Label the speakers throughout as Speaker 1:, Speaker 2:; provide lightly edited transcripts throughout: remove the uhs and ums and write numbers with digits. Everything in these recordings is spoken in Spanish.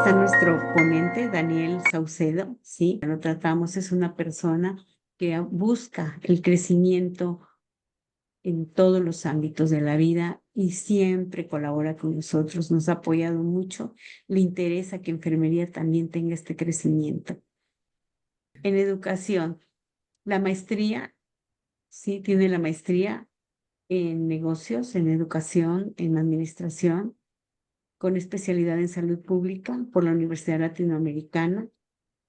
Speaker 1: está nuestro ponente, Daniel Saucedo, ¿sí? Lo tratamos, es una persona que busca el crecimiento en todos los ámbitos de la vida y siempre colabora con nosotros, nos ha apoyado mucho, le interesa que enfermería también tenga este crecimiento. En educación, la maestría, sí, tiene la maestría en negocios, en educación, en administración, con especialidad en salud pública por la Universidad Latinoamericana.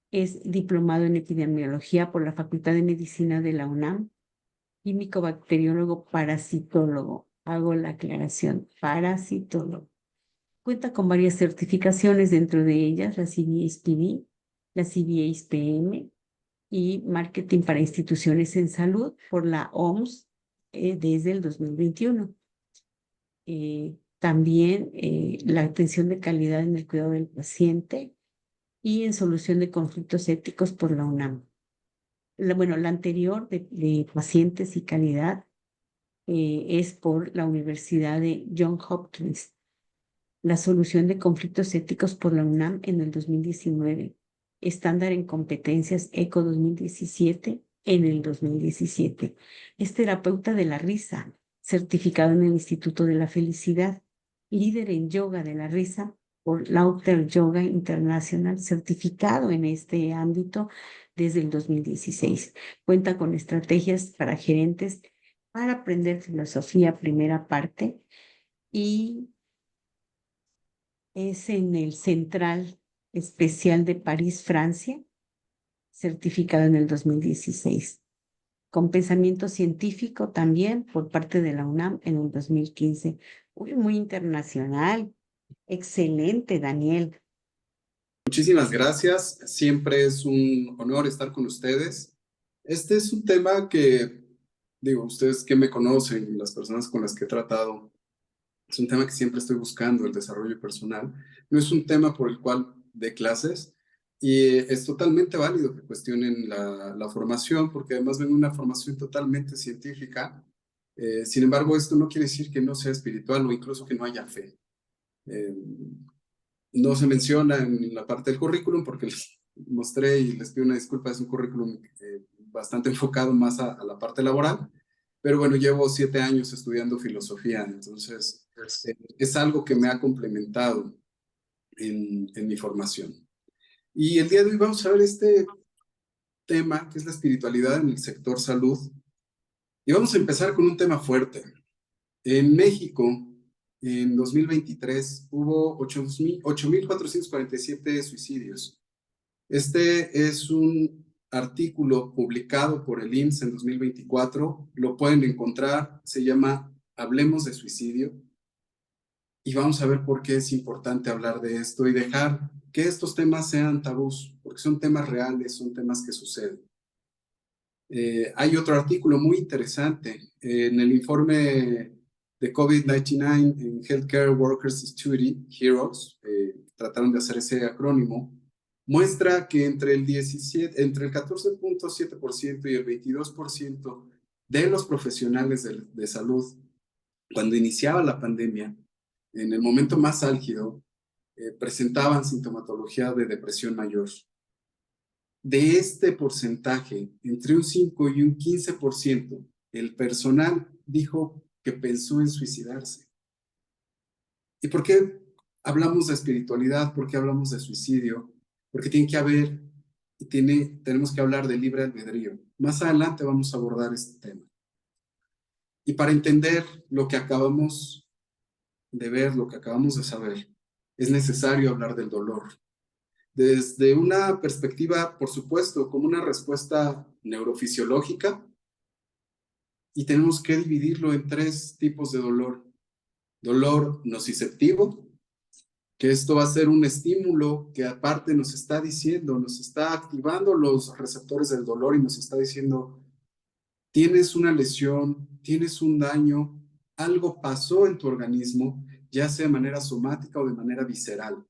Speaker 1: Es diplomado en epidemiología por la Facultad de Medicina de la UNAM, químico bacteriólogo parasitólogo. Hago la aclaración, parasitólogo. Cuenta con varias certificaciones, dentro de ellas la CBASPD, la CBASPM y Marketing para Instituciones en Salud por la OMS desde el 2021. También la atención de calidad en el cuidado del paciente y en solución de conflictos éticos por la UNAM. La anterior de pacientes y calidad es por la Universidad de Johns Hopkins. La solución de conflictos éticos por la UNAM en el 2019. Estándar en competencias ECO 2017 en el 2017. Es terapeuta de la risa, certificado en el Instituto de la Felicidad, líder en yoga de la risa por Laughter Yoga International, certificado en este ámbito desde el 2016. Cuenta con estrategias para gerentes para aprender filosofía, primera parte, y es en el Central Especial de París, Francia, certificado en el 2016. Con pensamiento científico también por parte de la UNAM en el 2015. Muy internacional. Excelente, Daniel.
Speaker 2: Muchísimas gracias. Siempre es un honor estar con ustedes. Este es un tema que, digo, ustedes que me conocen, las personas con las que he tratado, es un tema que siempre estoy buscando, el desarrollo personal. No es un tema por el cual dé clases y es totalmente válido que cuestionen la formación, porque además ven una formación totalmente científica. Sin embargo, esto no quiere decir que no sea espiritual o incluso que no haya fe. No se menciona en la parte del currículum porque les mostré y les pido una disculpa, es un currículum bastante enfocado más a la parte laboral, pero bueno, llevo 7 años estudiando filosofía, entonces es algo que me ha complementado en mi formación. Y el día de hoy vamos a ver este tema que es la espiritualidad en el sector salud y vamos a empezar con un tema fuerte. En México, en 2023, hubo 8.447 suicidios. Este es un artículo publicado por el IMSS en 2024. Lo pueden encontrar, se llama Hablemos de Suicidio. Y vamos a ver por qué es importante hablar de esto y dejar que estos temas sean tabús, porque son temas reales, son temas que suceden. Hay otro artículo muy interesante en el informe de COVID-19 en Healthcare Workers Study, HEROES, trataron de hacer ese acrónimo, muestra que entre el 14.7% y el 22% de los profesionales de salud, cuando iniciaba la pandemia, en el momento más álgido, presentaban sintomatología de depresión mayor. De este porcentaje, entre un 5 y un 15%, el personal dijo que pensó en suicidarse. ¿Y por qué hablamos de espiritualidad? ¿Por qué hablamos de suicidio? Porque tiene que haber y tenemos que hablar de libre albedrío. Más adelante vamos a abordar este tema. Y para entender lo que acabamos de ver, lo que acabamos de saber, es necesario hablar del dolor. Desde una perspectiva, por supuesto, como una respuesta neurofisiológica, y tenemos que dividirlo en 3 tipos de dolor. Dolor nociceptivo, que esto va a ser un estímulo que aparte nos está diciendo, nos está activando los receptores del dolor y nos está diciendo, tienes una lesión, tienes un daño, algo pasó en tu organismo, ya sea de manera somática o de manera visceral.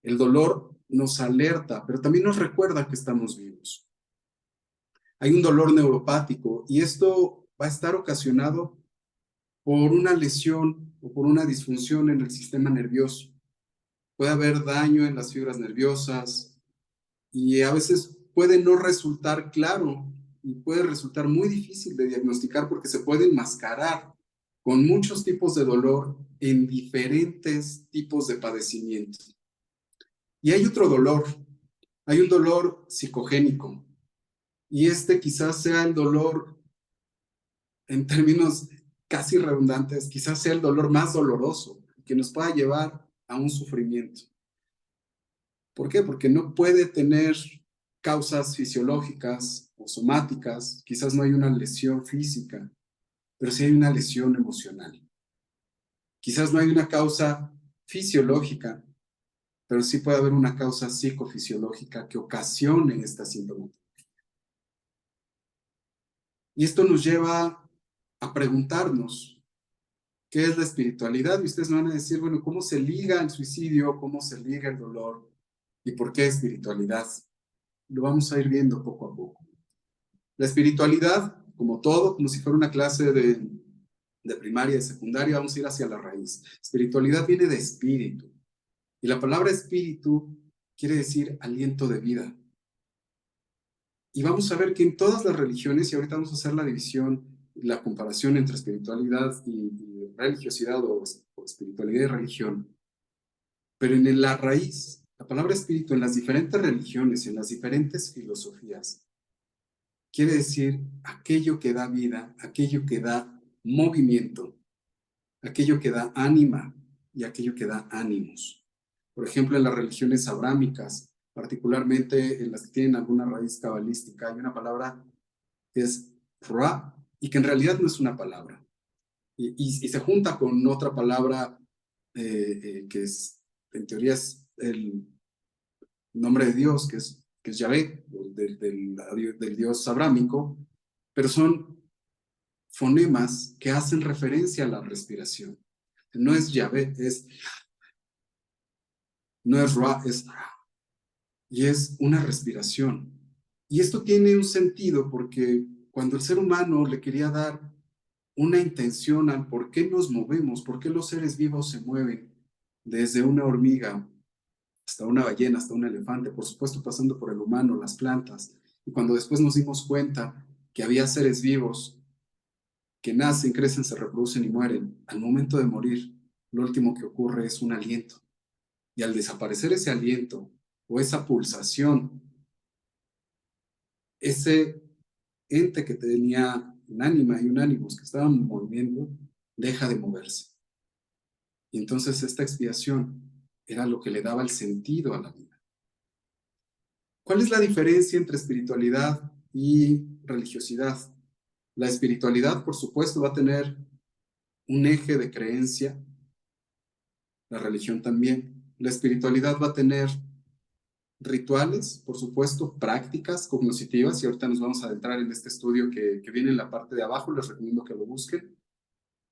Speaker 2: El dolor nos alerta, pero también nos recuerda que estamos vivos. Hay un dolor neuropático y esto va a estar ocasionado por una lesión o por una disfunción en el sistema nervioso. puede haber daño en las fibras nerviosas y a veces puede no resultar claro y puede resultar muy difícil de diagnosticar porque se puede enmascarar con muchos tipos de dolor en diferentes tipos de padecimiento. Y hay otro dolor, hay un dolor psicogénico, y este quizás sea el dolor, en términos casi redundantes, quizás sea el dolor más doloroso, que nos pueda llevar a un sufrimiento. ¿Por qué? Porque no puede tener causas fisiológicas o somáticas, quizás no hay una lesión física, pero sí hay una lesión emocional. Quizás no hay una causa fisiológica, pero sí puede haber una causa psicofisiológica que ocasione esta síntoma. Y esto nos lleva a preguntarnos, ¿qué es la espiritualidad? Y ustedes me van a decir, bueno, ¿cómo se liga el suicidio? ¿Cómo se liga el dolor? ¿Y por qué espiritualidad? Lo vamos a ir viendo poco a poco. La espiritualidad, como todo, como si fuera una clase de primaria, de secundaria, vamos a ir hacia la raíz. Espiritualidad viene de espíritu. Y la palabra espíritu quiere decir aliento de vida. Y vamos a ver que en todas las religiones, y ahorita vamos a hacer la división, la comparación entre espiritualidad y religiosidad o espiritualidad y religión, pero en la raíz, la palabra espíritu en las diferentes religiones, en las diferentes filosofías, quiere decir aquello que da vida, aquello que da movimiento, aquello que da ánima y aquello que da ánimos. Por ejemplo, en las religiones abrámicas, particularmente en las que tienen alguna raíz cabalística, hay una palabra que es Ra y que en realidad no es una palabra. Y se junta con otra palabra que es, en teoría es el nombre de Dios, que es Yahvé, del Dios abrámico, pero son fonemas que hacen referencia a la respiración. No es Yahvé, no es Ra, es Ra. Y es una respiración. Y esto tiene un sentido porque cuando el ser humano le quería dar una intención al por qué nos movemos, por qué los seres vivos se mueven, desde una hormiga hasta una ballena, hasta un elefante, por supuesto pasando por el humano, las plantas, y cuando después nos dimos cuenta que había seres vivos que nacen, crecen, se reproducen y mueren, al momento de morir, lo último que ocurre es un aliento. Y al desaparecer ese aliento o esa pulsación, ese ente que tenía un ánima y un ánimos que estaban moviendo, deja de moverse. Y entonces esta expiación era lo que le daba el sentido a la vida. ¿Cuál es la diferencia entre espiritualidad y religiosidad? La espiritualidad, por supuesto, va a tener un eje de creencia, la religión también. La espiritualidad va a tener rituales, por supuesto, prácticas cognitivas, y ahorita nos vamos a adentrar en este estudio que viene en la parte de abajo, les recomiendo que lo busquen.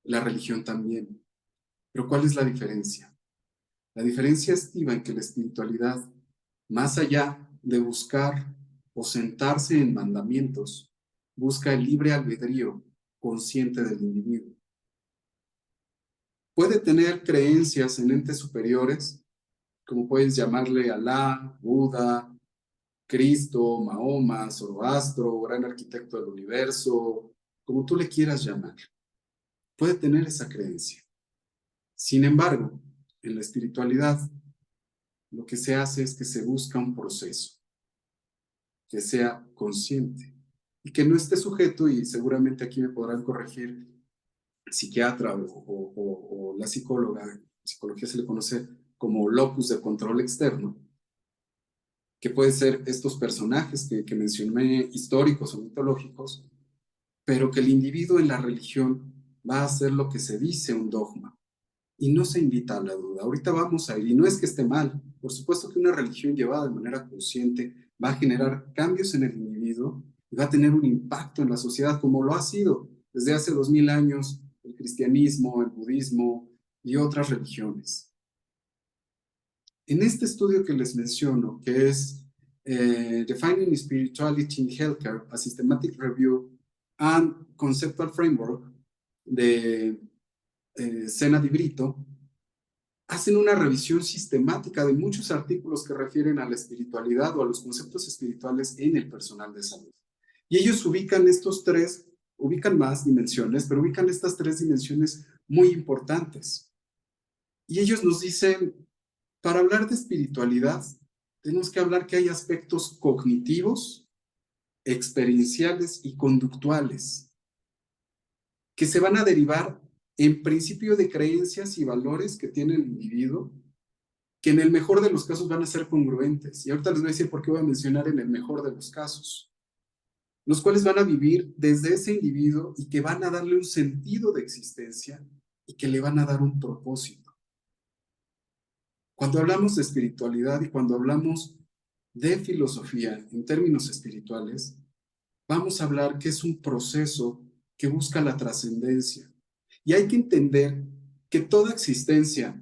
Speaker 2: La religión también. Pero ¿cuál es la diferencia? La diferencia estriba en que la espiritualidad, más allá de buscar o sentarse en mandamientos, busca el libre albedrío consciente del individuo. Puede tener creencias en entes superiores, como puedes llamarle Alá, Buda, Cristo, Mahoma, Zoroastro, gran arquitecto del universo, como tú le quieras llamar. Puede tener esa creencia. Sin embargo, en la espiritualidad, lo que se hace es que se busca un proceso que sea consciente y que no esté sujeto, y seguramente aquí me podrán corregir el psiquiatra o la psicóloga, en psicología se le conoce como locus de control externo, que pueden ser estos personajes que mencioné, históricos o mitológicos, pero que el individuo en la religión va a hacer lo que se dice un dogma y no se invita a la duda. Ahorita vamos a ir, y no es que esté mal, por supuesto que una religión llevada de manera consciente va a generar cambios en el individuo y va a tener un impacto en la sociedad como lo ha sido desde hace 2000 años el cristianismo, el budismo y otras religiones. En este estudio que les menciono, que es Defining Spirituality in Healthcare, a Systematic Review and Conceptual Framework de Sena Di Brito, hacen una revisión sistemática de muchos artículos que refieren a la espiritualidad o a los conceptos espirituales en el personal de salud. Y ellos ubican más dimensiones, pero ubican estas 3 dimensiones muy importantes. Y ellos nos dicen, para hablar de espiritualidad, tenemos que hablar que hay aspectos cognitivos, experienciales y conductuales que se van a derivar en principio de creencias y valores que tiene el individuo, que en el mejor de los casos van a ser congruentes. Y ahorita les voy a decir por qué voy a mencionar en el mejor de los casos, los cuales van a vivir desde ese individuo y que van a darle un sentido de existencia y que le van a dar un propósito. Cuando hablamos de espiritualidad y cuando hablamos de filosofía en términos espirituales, vamos a hablar que es un proceso que busca la trascendencia. Y hay que entender que toda existencia,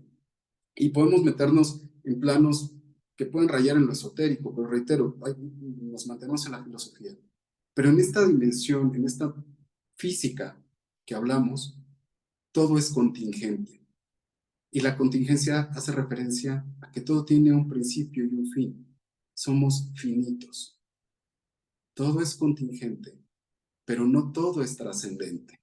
Speaker 2: y podemos meternos en planos que pueden rayar en lo esotérico, pero reitero, nos mantenemos en la filosofía. Pero en esta dimensión, en esta física que hablamos, todo es contingente. Y la contingencia hace referencia a que todo tiene un principio y un fin. Somos finitos. Todo es contingente, pero no todo es trascendente.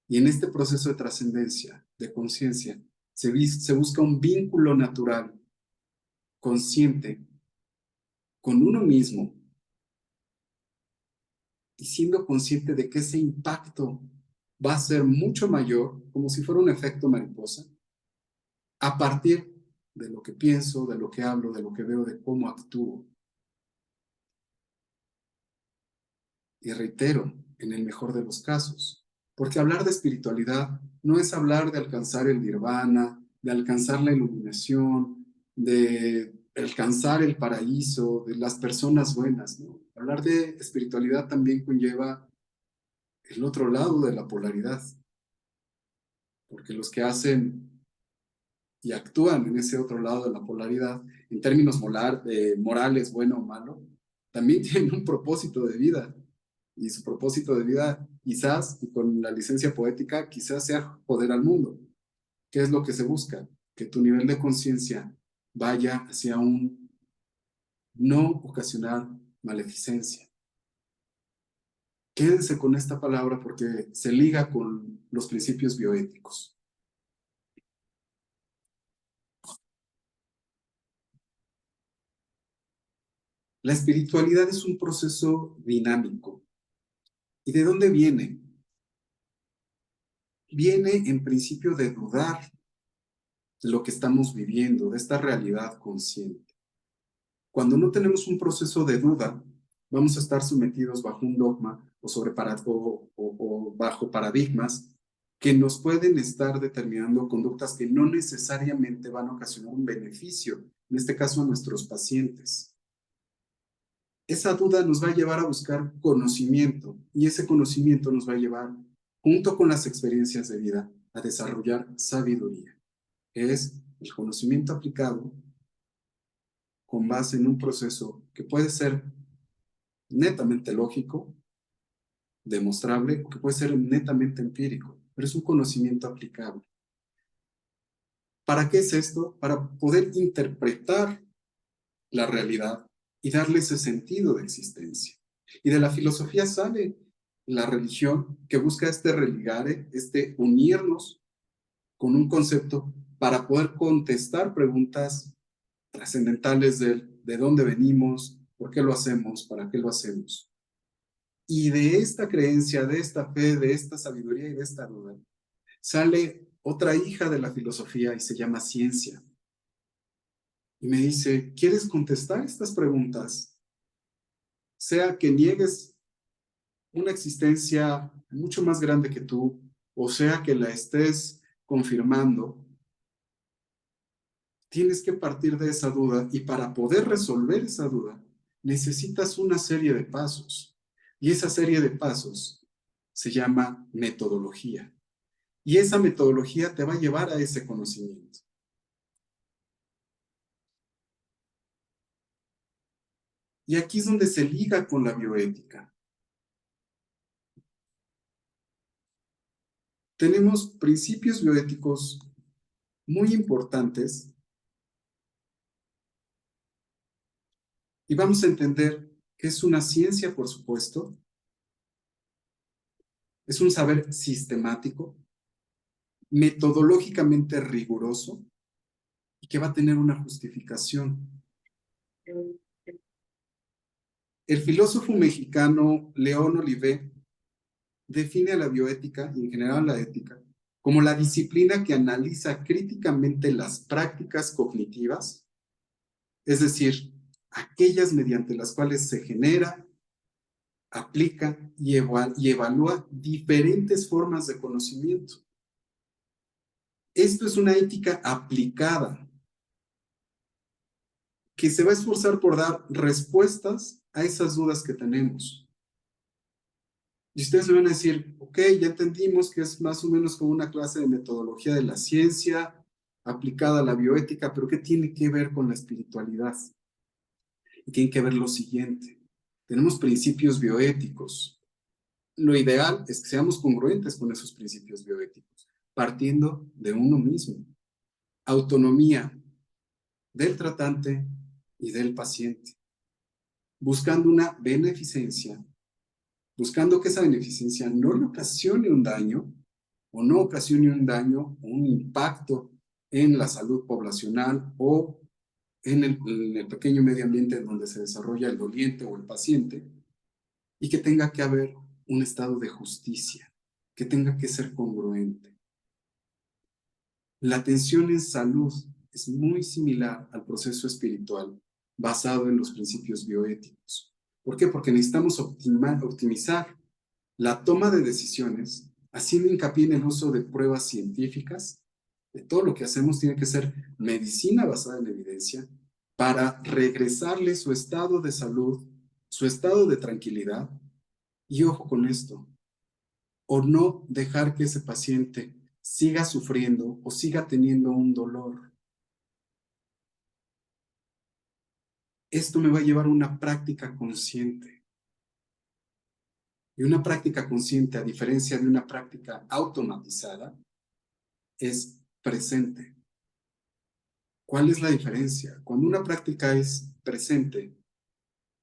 Speaker 2: Y en este proceso de trascendencia, de conciencia, se busca un vínculo natural, consciente, con uno mismo, y siendo consciente de que ese impacto va a ser mucho mayor, como si fuera un efecto mariposa, a partir de lo que pienso, de lo que hablo, de lo que veo, de cómo actúo. Y reitero, en el mejor de los casos, porque hablar de espiritualidad no es hablar de alcanzar el nirvana, de alcanzar la iluminación, de alcanzar el paraíso, de las personas buenas, ¿no? Hablar de espiritualidad también conlleva el otro lado de la polaridad, porque los que hacen y actúan en ese otro lado de la polaridad, en términos morales, bueno o malo, también tienen un propósito de vida. Y su propósito de vida, quizás, y con la licencia poética, quizás sea joder al mundo. ¿Qué es lo que se busca? Que tu nivel de conciencia vaya hacia un no ocasionar maleficencia. Quédense con esta palabra porque se liga con los principios bioéticos. La espiritualidad es un proceso dinámico. ¿Y de dónde viene? Viene en principio de dudar de lo que estamos viviendo, de esta realidad consciente. Cuando no tenemos un proceso de duda, vamos a estar sometidos bajo un dogma o bajo paradigmas que nos pueden estar determinando conductas que no necesariamente van a ocasionar un beneficio, en este caso a nuestros pacientes. Esa duda nos va a llevar a buscar conocimiento y ese conocimiento nos va a llevar, junto con las experiencias de vida, a desarrollar sabiduría, que es el conocimiento aplicado con base en un proceso que puede ser netamente lógico, demostrable, o que puede ser netamente empírico, pero es un conocimiento aplicable. ¿Para qué es esto? Para poder interpretar la realidad y darle ese sentido de existencia. Y de la filosofía sale la religión que busca este religare, este unirnos con un concepto para poder contestar preguntas trascendentales de dónde venimos, por qué lo hacemos, para qué lo hacemos. Y de esta creencia, de esta fe, de esta sabiduría y de esta duda, sale otra hija de la filosofía y se llama ciencia. Y me dice, ¿quieres contestar estas preguntas? Sea que niegues una existencia mucho más grande que tú, o sea que la estés confirmando, tienes que partir de esa duda y para poder resolver esa duda, necesitas una serie de pasos. Y esa serie de pasos se llama metodología. Y esa metodología te va a llevar a ese conocimiento. Y aquí es donde se liga con la bioética. Tenemos principios bioéticos muy importantes y vamos a entender que es una ciencia, por supuesto, es un saber sistemático, metodológicamente riguroso y que va a tener una justificación. El filósofo mexicano León Olivé define a la bioética y en general la ética como la disciplina que analiza críticamente las prácticas cognitivas, es decir, aquellas mediante las cuales se genera, aplica y evalúa diferentes formas de conocimiento. Esto es una ética aplicada que se va a esforzar por dar respuestas a esas dudas que tenemos. Y ustedes me van a decir, ok, ya entendimos que es más o menos como una clase de metodología de la ciencia aplicada a la bioética, pero ¿qué tiene que ver con la espiritualidad? Y tiene que ver lo siguiente. Tenemos principios bioéticos. Lo ideal es que seamos congruentes con esos principios bioéticos, partiendo de uno mismo. Autonomía del tratante y del paciente, buscando una beneficencia, buscando que esa beneficencia no le ocasione un daño o no ocasione un daño o un impacto en la salud poblacional o en el pequeño medio ambiente en donde se desarrolla el doliente o el paciente, y que tenga que haber un estado de justicia, que tenga que ser congruente. La atención en salud es muy similar al proceso espiritual basado en los principios bioéticos. ¿Por qué? Porque necesitamos optimizar la toma de decisiones, haciendo hincapié en el uso de pruebas científicas. De todo lo que hacemos tiene que ser medicina basada en evidencia para regresarle su estado de salud, su estado de tranquilidad. Y ojo con esto, o no dejar que ese paciente siga sufriendo o siga teniendo un dolor. Esto me va a llevar a una práctica consciente. Y una práctica consciente, a diferencia de una práctica automatizada, es presente. ¿Cuál es la diferencia? Cuando una práctica es presente,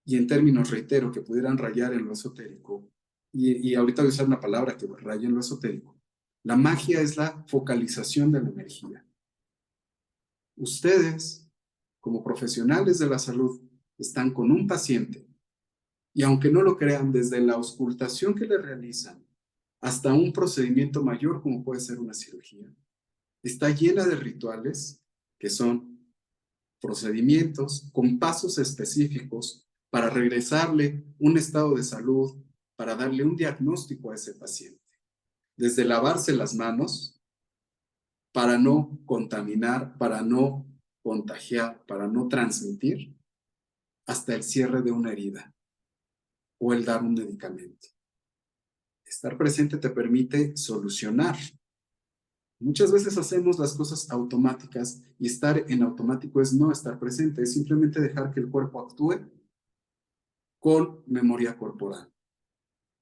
Speaker 2: y en términos, reitero, que pudieran rayar en lo esotérico, y ahorita voy a usar una palabra que raya en lo esotérico, la magia es la focalización de la energía. Ustedes, como profesionales de la salud, están con un paciente y aunque no lo crean, desde la auscultación que le realizan hasta un procedimiento mayor como puede ser una cirugía, está llena de rituales que son procedimientos con pasos específicos para regresarle un estado de salud, para darle un diagnóstico a ese paciente. Desde lavarse las manos para no contaminar, para no contagiar, para no transmitir, hasta el cierre de una herida o el dar un medicamento. Estar presente te permite solucionar. Muchas veces hacemos las cosas automáticas y estar en automático es no estar presente, es simplemente dejar que el cuerpo actúe con memoria corporal.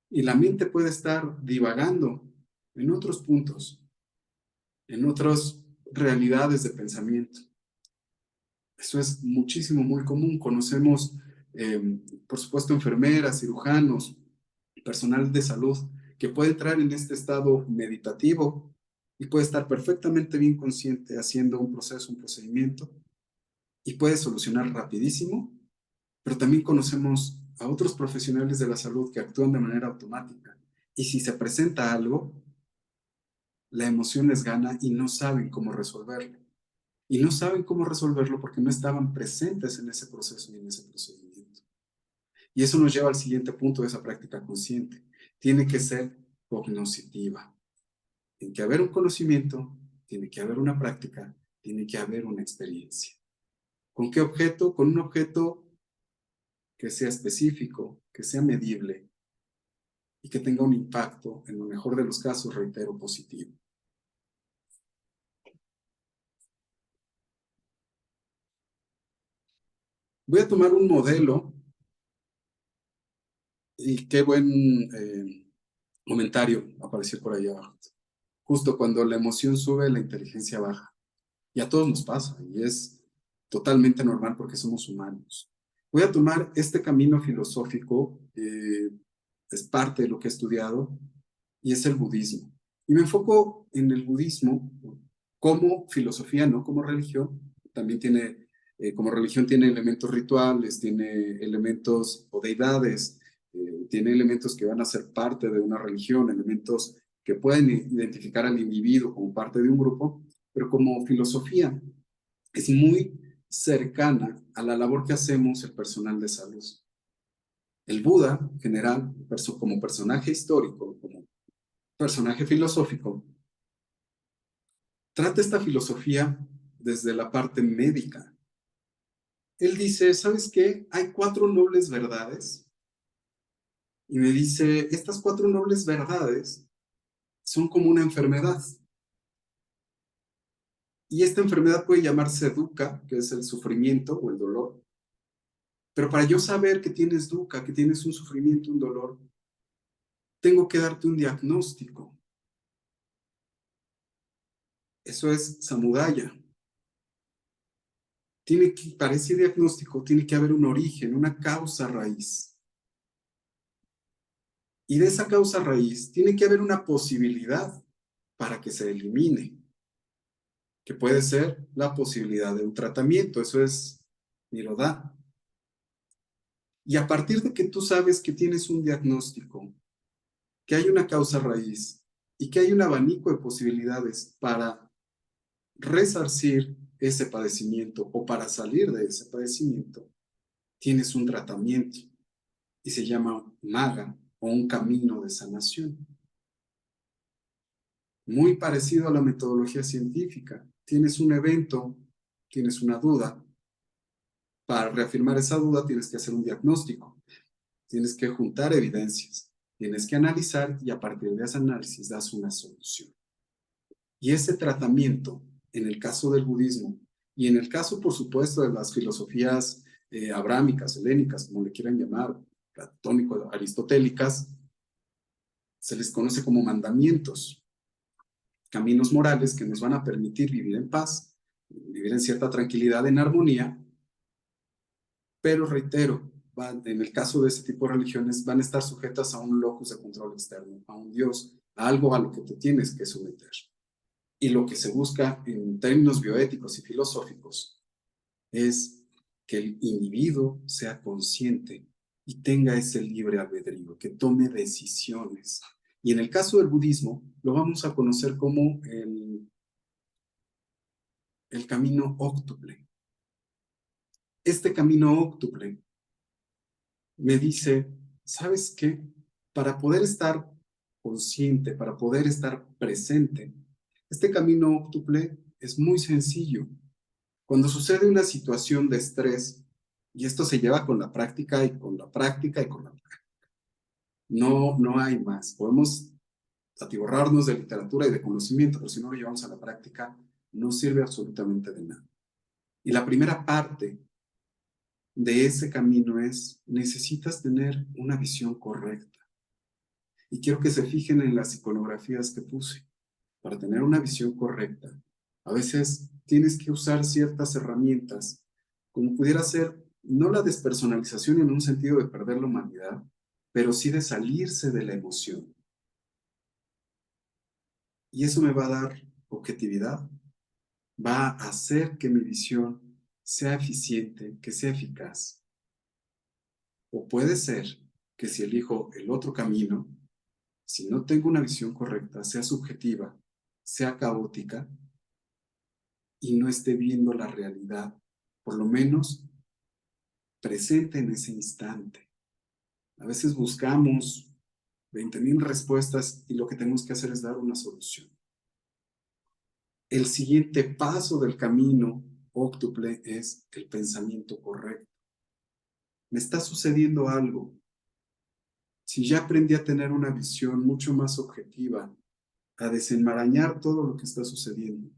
Speaker 2: Y la mente puede estar divagando en otros puntos, en otras realidades de pensamiento. Eso es muchísimo, muy común. Conocemos, por supuesto, enfermeras, cirujanos, personal de salud, que puede entrar en este estado meditativo y puede estar perfectamente bien consciente haciendo un proceso, un procedimiento, y puede solucionar rapidísimo, pero también conocemos a otros profesionales de la salud que actúan de manera automática. Y si se presenta algo, la emoción les gana y no saben cómo resolverlo. Y no saben cómo resolverlo porque no estaban presentes en ese proceso y en ese procedimiento. Y eso nos lleva al siguiente punto de esa práctica consciente. Tiene que ser cognoscitiva. Tiene que haber un conocimiento, tiene que haber una práctica, tiene que haber una experiencia. ¿Con qué objeto? Con un objeto que sea específico, que sea medible y que tenga un impacto, en lo mejor de los casos, reitero, positivo. Voy a tomar un modelo y qué buen comentario apareció por ahí abajo. Justo cuando la emoción sube, la inteligencia baja. Y a todos nos pasa, y es totalmente normal porque somos humanos. Voy a tomar este camino filosófico, es parte de lo que he estudiado, y es el budismo. Y me enfoco en el budismo como filosofía, no como religión. También tiene, como religión tiene elementos rituales, tiene elementos o deidades, tiene elementos que van a ser parte de una religión, elementos que pueden identificar al individuo como parte de un grupo, pero como filosofía es muy cercana a la labor que hacemos el personal de salud. El Buda, en general, como personaje histórico, como personaje filosófico, trata esta filosofía desde la parte médica. Él dice, ¿sabes qué? Hay 4 nobles verdades. Y me dice, estas 4 nobles verdades son como una enfermedad. Y esta enfermedad puede llamarse dukkha, que es el sufrimiento o el dolor. Pero para yo saber que tienes dukkha, que tienes un sufrimiento, un dolor, tengo que darte un diagnóstico. Eso es samudaya. Para ese diagnóstico tiene que haber un origen, una causa raíz. Y de esa causa raíz tiene que haber una posibilidad para que se elimine, que puede ser la posibilidad de un tratamiento. Eso es Nirodha. Y a partir de que tú sabes que tienes un diagnóstico, que hay una causa raíz y que hay un abanico de posibilidades para resarcir ese padecimiento o para salir de ese padecimiento, tienes un tratamiento y se llama maga o un camino de sanación. Muy parecido a la metodología científica. Tienes un evento, tienes una duda. Para reafirmar esa duda tienes que hacer un diagnóstico. Tienes que juntar evidencias. Tienes que analizar y a partir de ese análisis das una solución. Y ese tratamiento, en el caso del budismo y en el caso, por supuesto, de las filosofías abrámicas, helénicas, como le quieran llamar, platónico, aristotélicas, se les conoce como mandamientos, caminos morales que nos van a permitir vivir en paz, vivir en cierta tranquilidad, en armonía, pero reitero, en el caso de este tipo de religiones, van a estar sujetas a un locus de control externo, a un Dios, a algo a lo que te tienes que someter. Y lo que se busca en términos bioéticos y filosóficos es que el individuo sea consciente y tenga ese libre albedrío, que tome decisiones. Y en el caso del budismo, lo vamos a conocer como el camino óctuple. Este camino óctuple me dice, ¿sabes qué? Para poder estar consciente, para poder estar presente, este camino óctuple es muy sencillo. Cuando sucede una situación de estrés, y esto se lleva con la práctica y con la práctica y con la práctica, no hay más. Podemos atiborrarnos de literatura y de conocimiento, pero si no lo llevamos a la práctica, no sirve absolutamente de nada. Y la primera parte de ese camino es, necesitas tener una visión correcta. Y quiero que se fijen en las iconografías que puse. Para tener una visión correcta, a veces tienes que usar ciertas herramientas, como pudiera ser no la despersonalización en un sentido de perder la humanidad, pero sí de salirse de la emoción. Y eso me va a dar objetividad, va a hacer que mi visión sea eficiente, que sea eficaz. O puede ser que si elijo el otro camino, si no tengo una visión correcta, sea subjetiva, sea caótica y no esté viendo la realidad, por lo menos presente en ese instante. A veces buscamos 20,000 respuestas y lo que tenemos que hacer es dar una solución. El siguiente paso del camino óctuple es el pensamiento correcto. Me está sucediendo algo. Si ya aprendí a tener una visión mucho más objetiva, a desenmarañar todo lo que está sucediendo,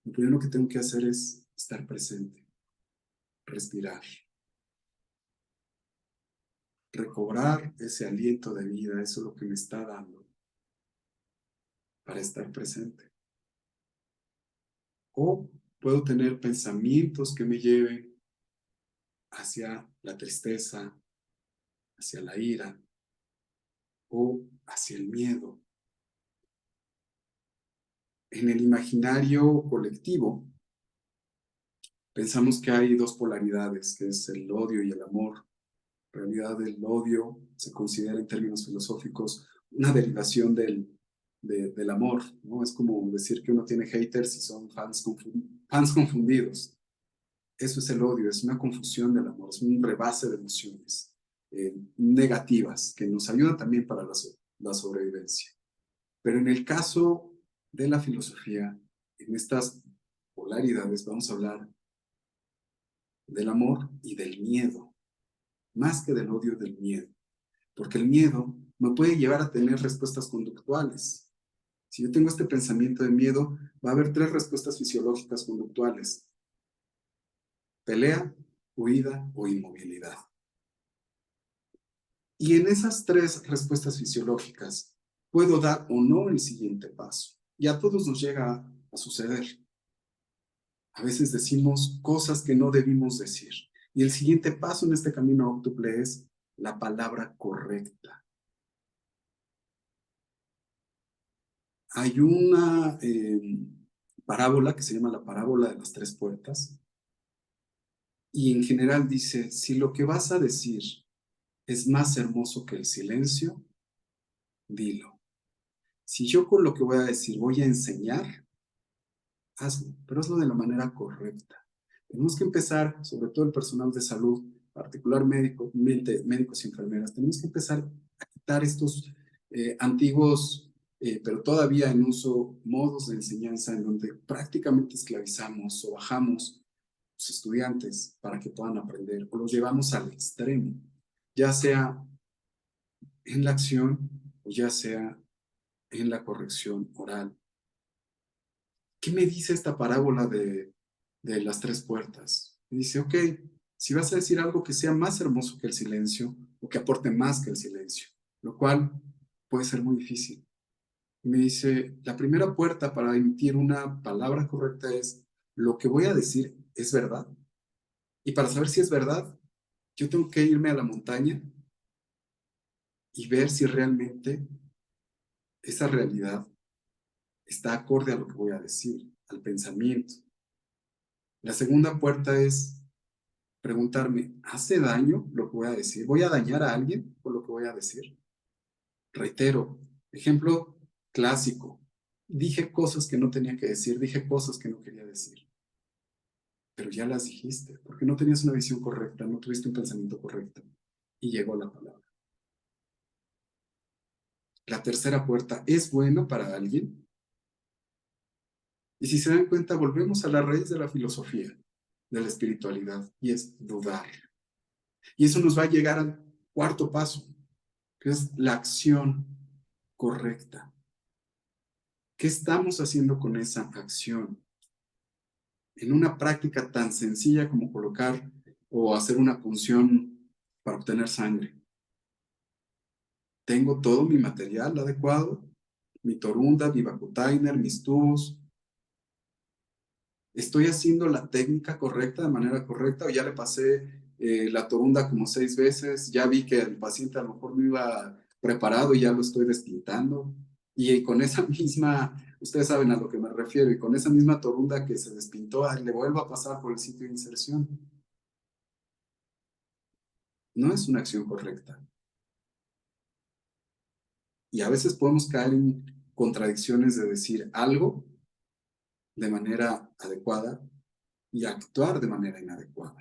Speaker 2: lo primero que tengo que hacer es estar presente, respirar, recobrar ese aliento de vida, eso es lo que me está dando para estar presente. O puedo tener pensamientos que me lleven hacia la tristeza, hacia la ira o hacia el miedo. En el imaginario colectivo, pensamos que hay dos polaridades, que es el odio y el amor. En realidad, el odio se considera en términos filosóficos una derivación del amor, ¿no? Es como decir que uno tiene haters y son fans confundidos. Eso es el odio, es una confusión del amor, es un rebase de emociones negativas que nos ayuda también para la sobrevivencia. Pero en el caso de la filosofía, en estas polaridades vamos a hablar del amor y del miedo, más que del odio, del miedo. Porque el miedo me puede llevar a tener respuestas conductuales. Si yo tengo este pensamiento de miedo, va a haber 3 respuestas fisiológicas conductuales: pelea, huida o inmovilidad. Y en esas 3 respuestas fisiológicas, puedo dar o no el siguiente paso. Y a todos nos llega a suceder. A veces decimos cosas que no debimos decir. Y el siguiente paso en este camino óctuple es la palabra correcta. Hay una parábola que se llama la parábola de las 3 puertas. Y en general dice, si lo que vas a decir es más hermoso que el silencio, dilo. Si yo con lo que voy a decir voy a enseñar, hazlo, pero hazlo de la manera correcta. Tenemos que empezar, sobre todo el personal de salud, particularmente médicos y enfermeras, tenemos que empezar a quitar estos antiguos, pero todavía en uso, modos de enseñanza en donde prácticamente esclavizamos o bajamos los estudiantes para que puedan aprender, o los llevamos al extremo, ya sea en la acción o ya sea en la corrección oral. ¿Qué me dice esta parábola de las 3 puertas? Me dice, ok, si vas a decir algo que sea más hermoso que el silencio o que aporte más que el silencio, lo cual puede ser muy difícil. Me dice, la primera puerta para emitir una palabra correcta es, lo que voy a decir es verdad. Y para saber si es verdad, yo tengo que irme a la montaña y ver si realmente esa realidad está acorde a lo que voy a decir, al pensamiento. La segunda puerta es preguntarme, ¿hace daño lo que voy a decir? ¿Voy a dañar a alguien con lo que voy a decir? Reitero, ejemplo clásico. Dije cosas que no tenía que decir, dije cosas que no quería decir. Pero ya las dijiste, porque no tenías una visión correcta, no tuviste un pensamiento correcto. Y llegó la palabra. La tercera puerta, ¿es bueno para alguien? Y si se dan cuenta, volvemos a la raíz de la filosofía, de la espiritualidad, y es dudar. Y eso nos va a llegar al cuarto paso, que es la acción correcta. ¿Qué estamos haciendo con esa acción? En una práctica tan sencilla como colocar o hacer una punción para obtener sangre. Tengo todo mi material adecuado, mi torunda, mi vacutainer, mis tubos. ¿Estoy haciendo la técnica correcta, de manera correcta? ¿O ya le pasé la torunda como 6 veces? Ya vi que el paciente a lo mejor no iba preparado y ya lo estoy despintando. Y con esa misma, ustedes saben a lo que me refiero, y con esa misma torunda que se despintó, le vuelvo a pasar por el sitio de inserción. No es una acción correcta. Y a veces podemos caer en contradicciones de decir algo de manera adecuada y actuar de manera inadecuada.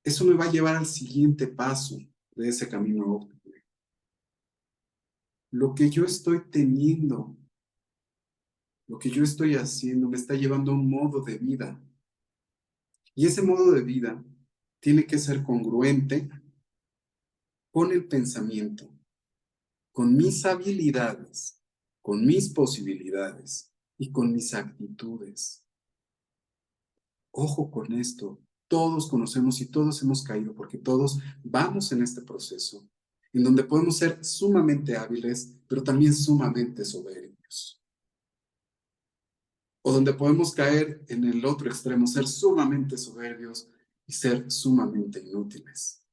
Speaker 2: Eso me va a llevar al siguiente paso de ese camino óptimo. Lo que yo estoy teniendo, lo que yo estoy haciendo, me está llevando a un modo de vida. Y ese modo de vida tiene que ser congruente con el pensamiento, con mis habilidades, con mis posibilidades y con mis actitudes. Ojo con esto. Todos conocemos y todos hemos caído porque todos vamos en este proceso. en donde podemos ser sumamente hábiles, pero también sumamente soberbios. O donde podemos caer en el otro extremo, ser sumamente soberbios y ser sumamente inútiles.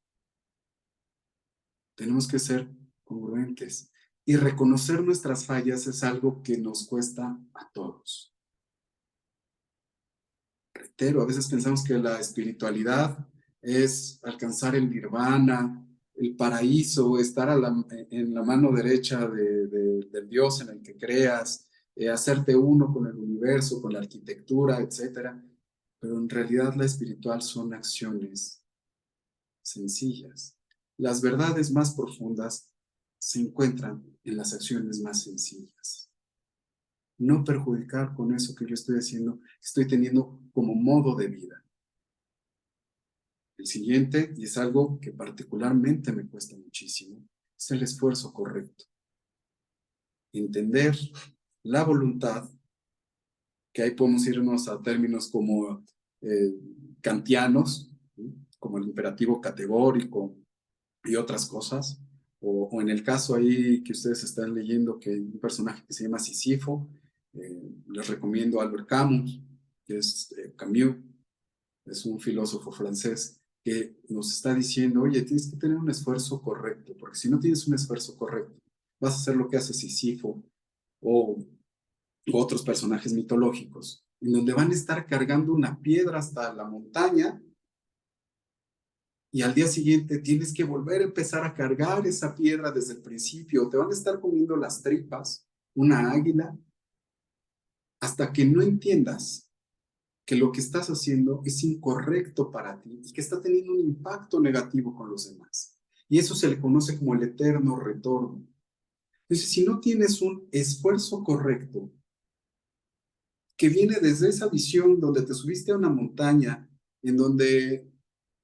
Speaker 2: Tenemos que ser congruentes. Y reconocer nuestras fallas es algo que nos cuesta a todos. Reitero, a veces pensamos que la espiritualidad es alcanzar el nirvana, el paraíso, estar en la mano derecha del Dios en el que creas, hacerte uno con el universo, con la arquitectura, etc. Pero en realidad la espiritual son acciones sencillas. Las verdades más profundas se encuentran en las acciones más sencillas. No perjudicar con eso que yo estoy haciendo, estoy teniendo como modo de vida. El siguiente, y es algo que particularmente me cuesta muchísimo, es el esfuerzo correcto. Entender la voluntad, que ahí podemos irnos a términos como kantianos, ¿sí? Como el imperativo categórico y otras cosas, o en el caso ahí que ustedes están leyendo, que hay un personaje que se llama Sísifo, les recomiendo a Albert Camus, que es Camus, es un filósofo francés, que nos está diciendo, oye, tienes que tener un esfuerzo correcto, porque si no tienes un esfuerzo correcto, vas a hacer lo que hace Sísifo o otros personajes mitológicos, en donde van a estar cargando una piedra hasta la montaña y al día siguiente tienes que volver a empezar a cargar esa piedra desde el principio, te van a estar comiendo las tripas, una águila, hasta que no entiendas que lo que estás haciendo es incorrecto para ti y que está teniendo un impacto negativo con los demás. Y eso se le conoce como el eterno retorno. Entonces, si no tienes un esfuerzo correcto, que viene desde esa visión donde te subiste a una montaña, en donde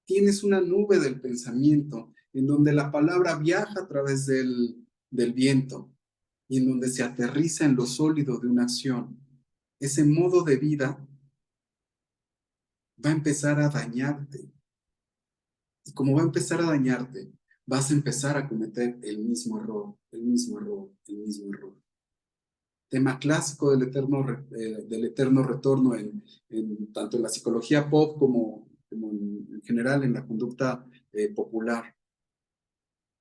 Speaker 2: tienes una nube del pensamiento, en donde la palabra viaja a través del viento y en donde se aterriza en lo sólido de una acción, ese modo de vida va a empezar a dañarte. Y como va a empezar a dañarte, vas a empezar a cometer el mismo error, el mismo error, el mismo error. Tema clásico del eterno retorno tanto en la psicología pop como en general en la conducta popular.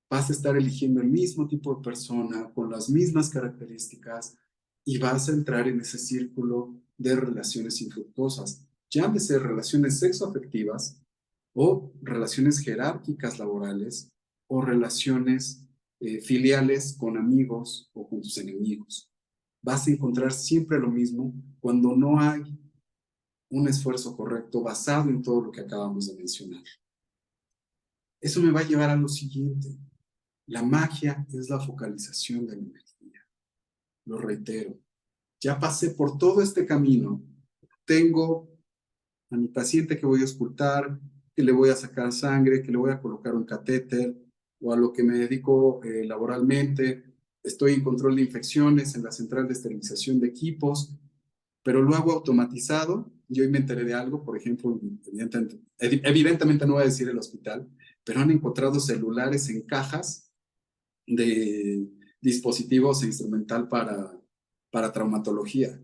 Speaker 2: Vas a estar eligiendo el mismo tipo de persona, con las mismas características, y vas a entrar en ese círculo de relaciones infructuosas. Llámese relaciones sexoafectivas, o relaciones jerárquicas laborales, o relaciones filiales con amigos o con tus enemigos. Vas a encontrar siempre lo mismo cuando no hay un esfuerzo correcto basado en todo lo que acabamos de mencionar. Eso me va a llevar a lo siguiente. La magia es la focalización de la energía. Lo reitero. Ya pasé por todo este camino. Tengo a mi paciente que voy a auscultar, que le voy a sacar sangre, que le voy a colocar un catéter, o a lo que me dedico laboralmente. Estoy en control de infecciones en la central de esterilización de equipos, pero lo hago automatizado. Y hoy me enteré de algo, por ejemplo, evidentemente no voy a decir el hospital, pero han encontrado celulares en cajas de dispositivos e instrumental para traumatología.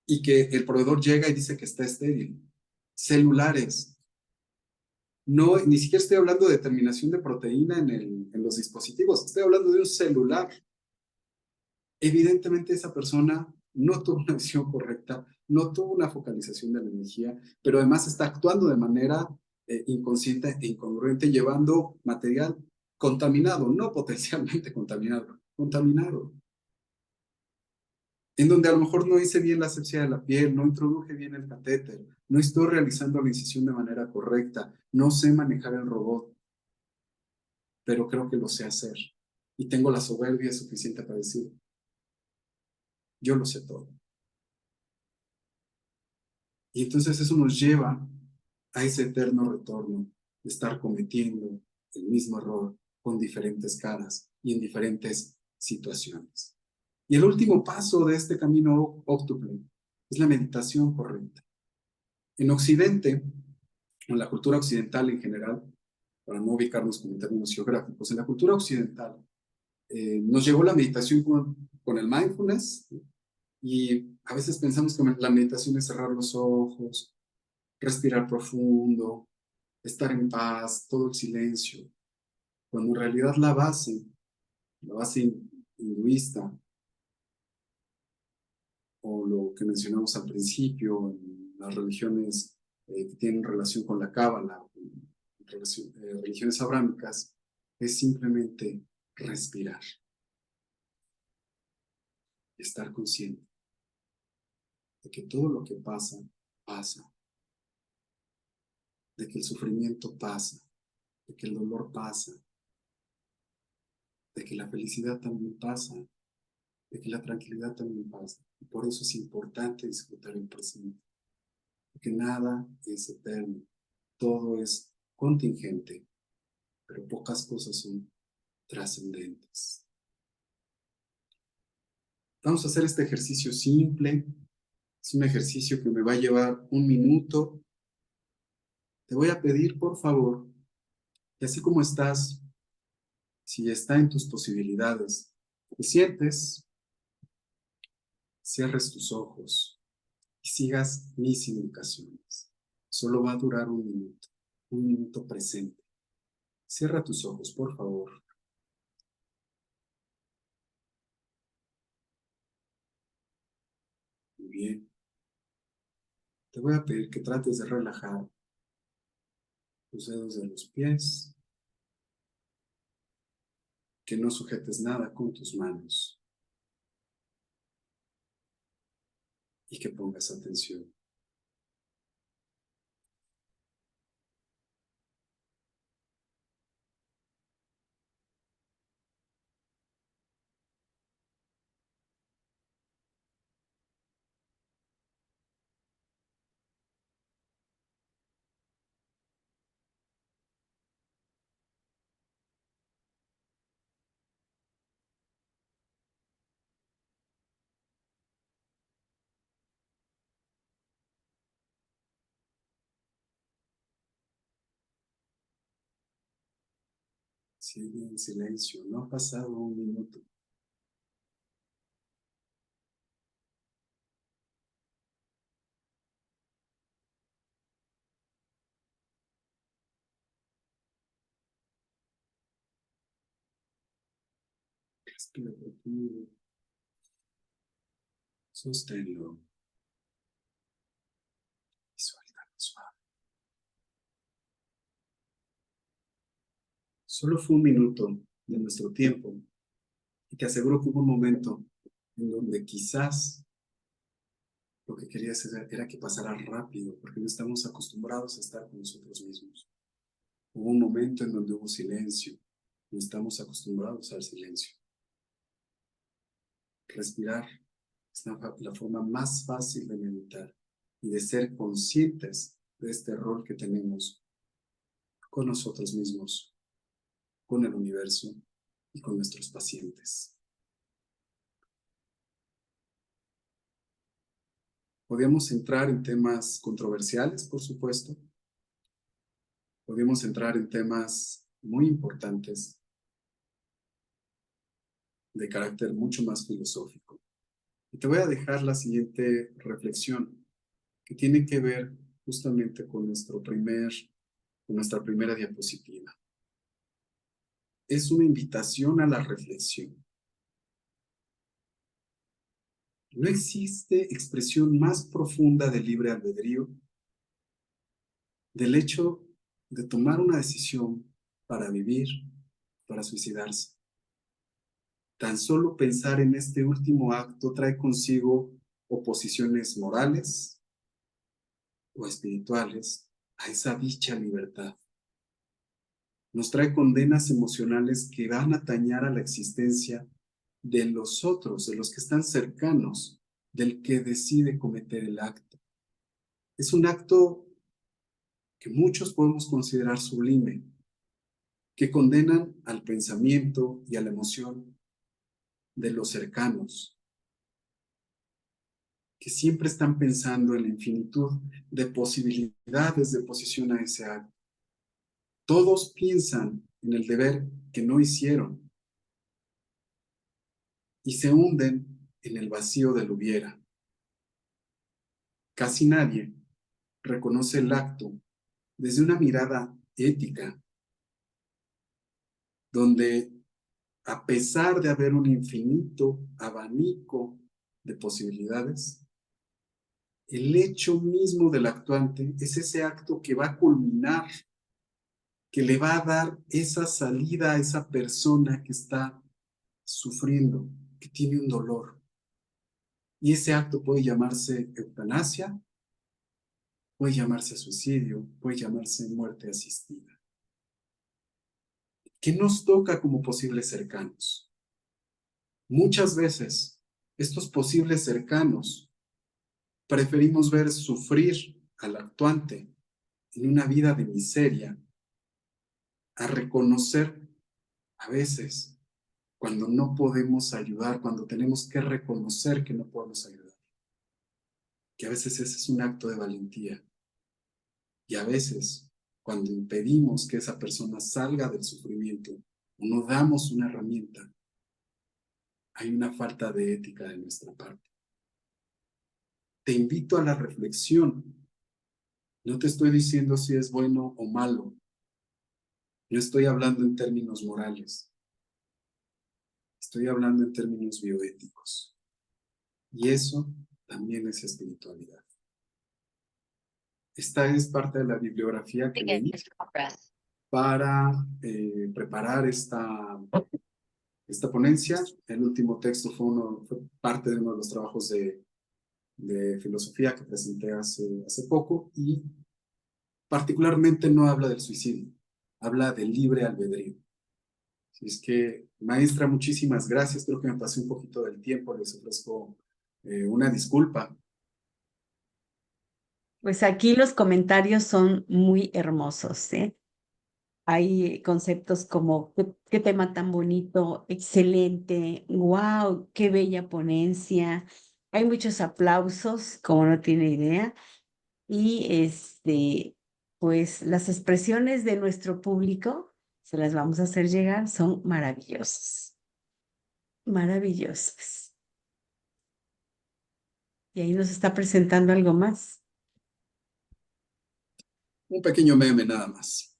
Speaker 2: Y que el proveedor llega y dice que está estéril. Celulares. No, ni siquiera estoy hablando de determinación de proteína en los dispositivos, estoy hablando de un celular. Evidentemente esa persona no tuvo una visión correcta, no tuvo una focalización de la energía, pero además está actuando de manera inconsciente e incongruente, llevando material contaminado, no potencialmente contaminado, contaminado. En donde a lo mejor no hice bien la asepsia de la piel, no introduje bien el catéter, no estoy realizando la incisión de manera correcta, no sé manejar el robot, pero creo que lo sé hacer. Y tengo la soberbia suficiente para decir, yo lo sé todo. Y entonces eso nos lleva a ese eterno retorno de estar cometiendo el mismo error con diferentes caras y en diferentes situaciones. Y el último paso de este camino óctuple es la meditación correcta. En Occidente, en la cultura occidental en general, para no ubicarnos como en términos geográficos. En la cultura occidental nos llegó la meditación con el mindfulness, y a veces pensamos que la meditación es cerrar los ojos, respirar profundo, estar en paz, todo el silencio, cuando en realidad la base hinduista, o lo que mencionamos al principio, en las religiones que tienen relación con la Cábala, religiones abrámicas, es simplemente respirar, estar consciente de que todo lo que pasa, pasa, de que el sufrimiento pasa, de que el dolor pasa, de que la felicidad también pasa, de que la tranquilidad también pasa. Y por eso es importante disfrutar el presente, porque nada es eterno, todo es contingente, pero pocas cosas son trascendentes. Vamos a hacer este ejercicio simple. Es un ejercicio que me va a llevar 1 minuto. Te voy a pedir, por favor, que así como estás, si está en tus posibilidades, te sientes, cierres tus ojos y sigas mis indicaciones. Solo va a durar 1 minuto, 1 minuto presente. Cierra tus ojos, por favor. Muy bien. Te voy a pedir que trates de relajar los dedos de los pies, que no sujetes nada con tus manos y que pongas atención. Sigue en silencio, no ha pasado 1 minuto. Respira profundo, sosténlo y suéltalo suave. Solo fue 1 minuto de nuestro tiempo, y te aseguro que hubo un momento en donde quizás lo que querías era que pasara rápido, porque no estamos acostumbrados a estar con nosotros mismos. Hubo un momento en donde hubo silencio, no estamos acostumbrados al silencio. Respirar es la forma más fácil de meditar y de ser conscientes de este rol que tenemos con nosotros mismos, con el universo y con nuestros pacientes. Podríamos entrar en temas controversiales, por supuesto. Podríamos entrar en temas muy importantes de carácter mucho más filosófico. Y te voy a dejar la siguiente reflexión, que tiene que ver justamente con nuestra primera diapositiva. Es una invitación a la reflexión. No existe expresión más profunda del libre albedrío del hecho de tomar una decisión para vivir, para suicidarse. Tan solo pensar en este último acto trae consigo oposiciones morales o espirituales a esa dicha libertad. Nos trae condenas emocionales que van a dañar a la existencia de los otros, de los que están cercanos, del que decide cometer el acto. Es un acto que muchos podemos considerar sublime, que condenan al pensamiento y a la emoción de los cercanos, que siempre están pensando en la infinitud de posibilidades de oposición a ese acto. Todos piensan en el deber que no hicieron y se hunden en el vacío del hubiera. Casi nadie reconoce el acto desde una mirada ética, donde a pesar de haber un infinito abanico de posibilidades, el hecho mismo del actuante es ese acto que va a culminar, que le va a dar esa salida a esa persona que está sufriendo, que tiene un dolor. Y ese acto puede llamarse eutanasia, puede llamarse suicidio, puede llamarse muerte asistida. ¿Qué nos toca como posibles cercanos? Muchas veces, estos posibles cercanos preferimos ver sufrir al actuante en una vida de miseria a reconocer a veces cuando no podemos ayudar, cuando tenemos que reconocer que no podemos ayudar. Que a veces ese es un acto de valentía. Y a veces, cuando impedimos que esa persona salga del sufrimiento o no damos una herramienta, hay una falta de ética de nuestra parte. Te invito a la reflexión. No te estoy diciendo si es bueno o malo. No estoy hablando en términos morales. Estoy hablando en términos bioéticos. Y eso también es espiritualidad. Esta es parte de la bibliografía que leí para preparar esta ponencia. El último texto fue parte de uno de los trabajos de filosofía que presenté hace poco y particularmente no habla del suicidio, habla del libre albedrío. Así es que, maestra, muchísimas gracias. Creo que me pasé un poquito del tiempo, les ofrezco una disculpa.
Speaker 1: Pues aquí los comentarios son muy hermosos, ¿eh? Hay conceptos como, qué tema tan bonito, excelente, wow, qué bella ponencia. Hay muchos aplausos, como no tiene idea. Y pues las expresiones de nuestro público, se las vamos a hacer llegar, son maravillosas, maravillosas. Y ahí nos está presentando algo más.
Speaker 2: Un pequeño meme nada más.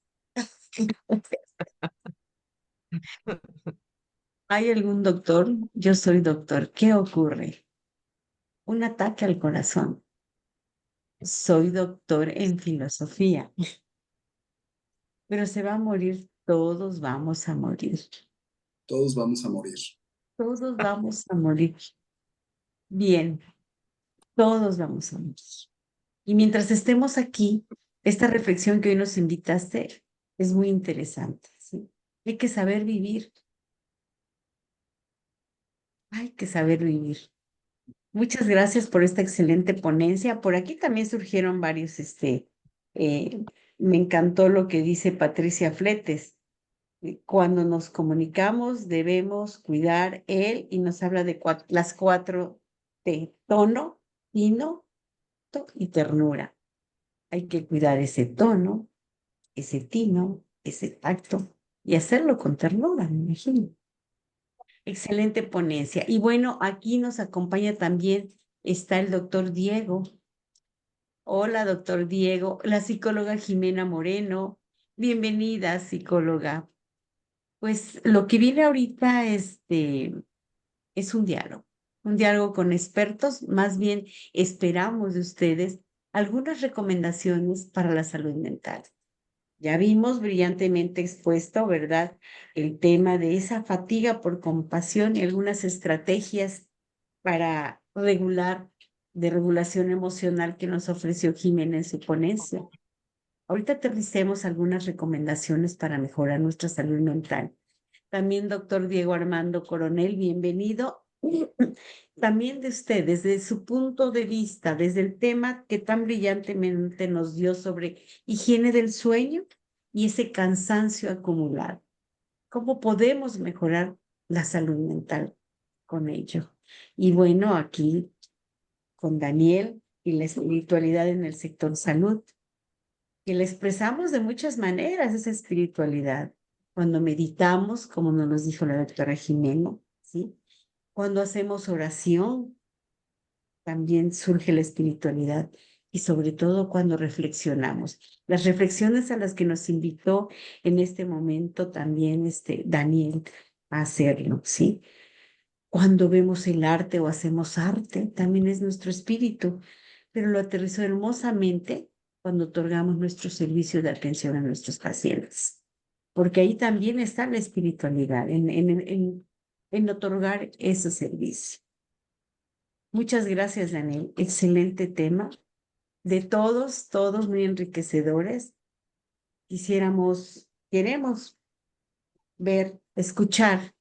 Speaker 1: ¿Hay algún doctor? Yo soy doctor. ¿Qué ocurre? Un ataque al corazón. Soy doctor en filosofía, pero se va a morir, todos vamos a morir,
Speaker 2: Todos vamos a morir.
Speaker 1: todos vamos a morir. Bien, todos vamos a morir. Y mientras estemos aquí, esta reflexión que hoy nos invitaste es muy interesante, ¿sí? Hay que saber vivir, hay que saber vivir. Muchas gracias por esta excelente ponencia. Por aquí también surgieron varios, me encantó lo que dice Patricia Fletes. Cuando nos comunicamos debemos cuidar él y nos habla de las 4 T: tono, tino, y ternura. Hay que cuidar ese tono, ese tino, ese tacto y hacerlo con ternura, me imagino. Excelente ponencia. Y bueno, aquí nos acompaña también, está el doctor Diego. Hola, doctor Diego, la psicóloga Jimena Moreno. Bienvenida, psicóloga. Pues lo que viene ahorita, es un diálogo con expertos. Más bien esperamos de ustedes algunas recomendaciones para la salud mental. Ya vimos brillantemente expuesto, ¿verdad? El tema de esa fatiga por compasión y algunas estrategias para de regulación emocional que nos ofreció Jimena en su ponencia. Ahorita aterricemos algunas recomendaciones para mejorar nuestra salud mental. También, doctor Diego Armando Coronel, bienvenido. También de usted, desde su punto de vista, desde el tema que tan brillantemente nos dio sobre higiene del sueño y ese cansancio acumulado. ¿Cómo podemos mejorar la salud mental con ello? Y bueno, aquí con Daniel y la espiritualidad en el sector salud. que la expresamos de muchas maneras, esa espiritualidad. Cuando meditamos, como nos dijo la doctora Jimeno, ¿sí? Cuando hacemos oración, también surge la espiritualidad. Y sobre todo cuando reflexionamos. Las reflexiones a las que nos invitó en este momento también Daniel a hacerlo, ¿sí? Cuando vemos el arte o hacemos arte, también es nuestro espíritu, pero lo aterrizó hermosamente cuando otorgamos nuestro servicio de atención a nuestros pacientes, porque ahí también está la espiritualidad, en otorgar ese servicio. Muchas gracias, Daniel. Excelente tema. De todos muy enriquecedores. Queremos ver, escuchar.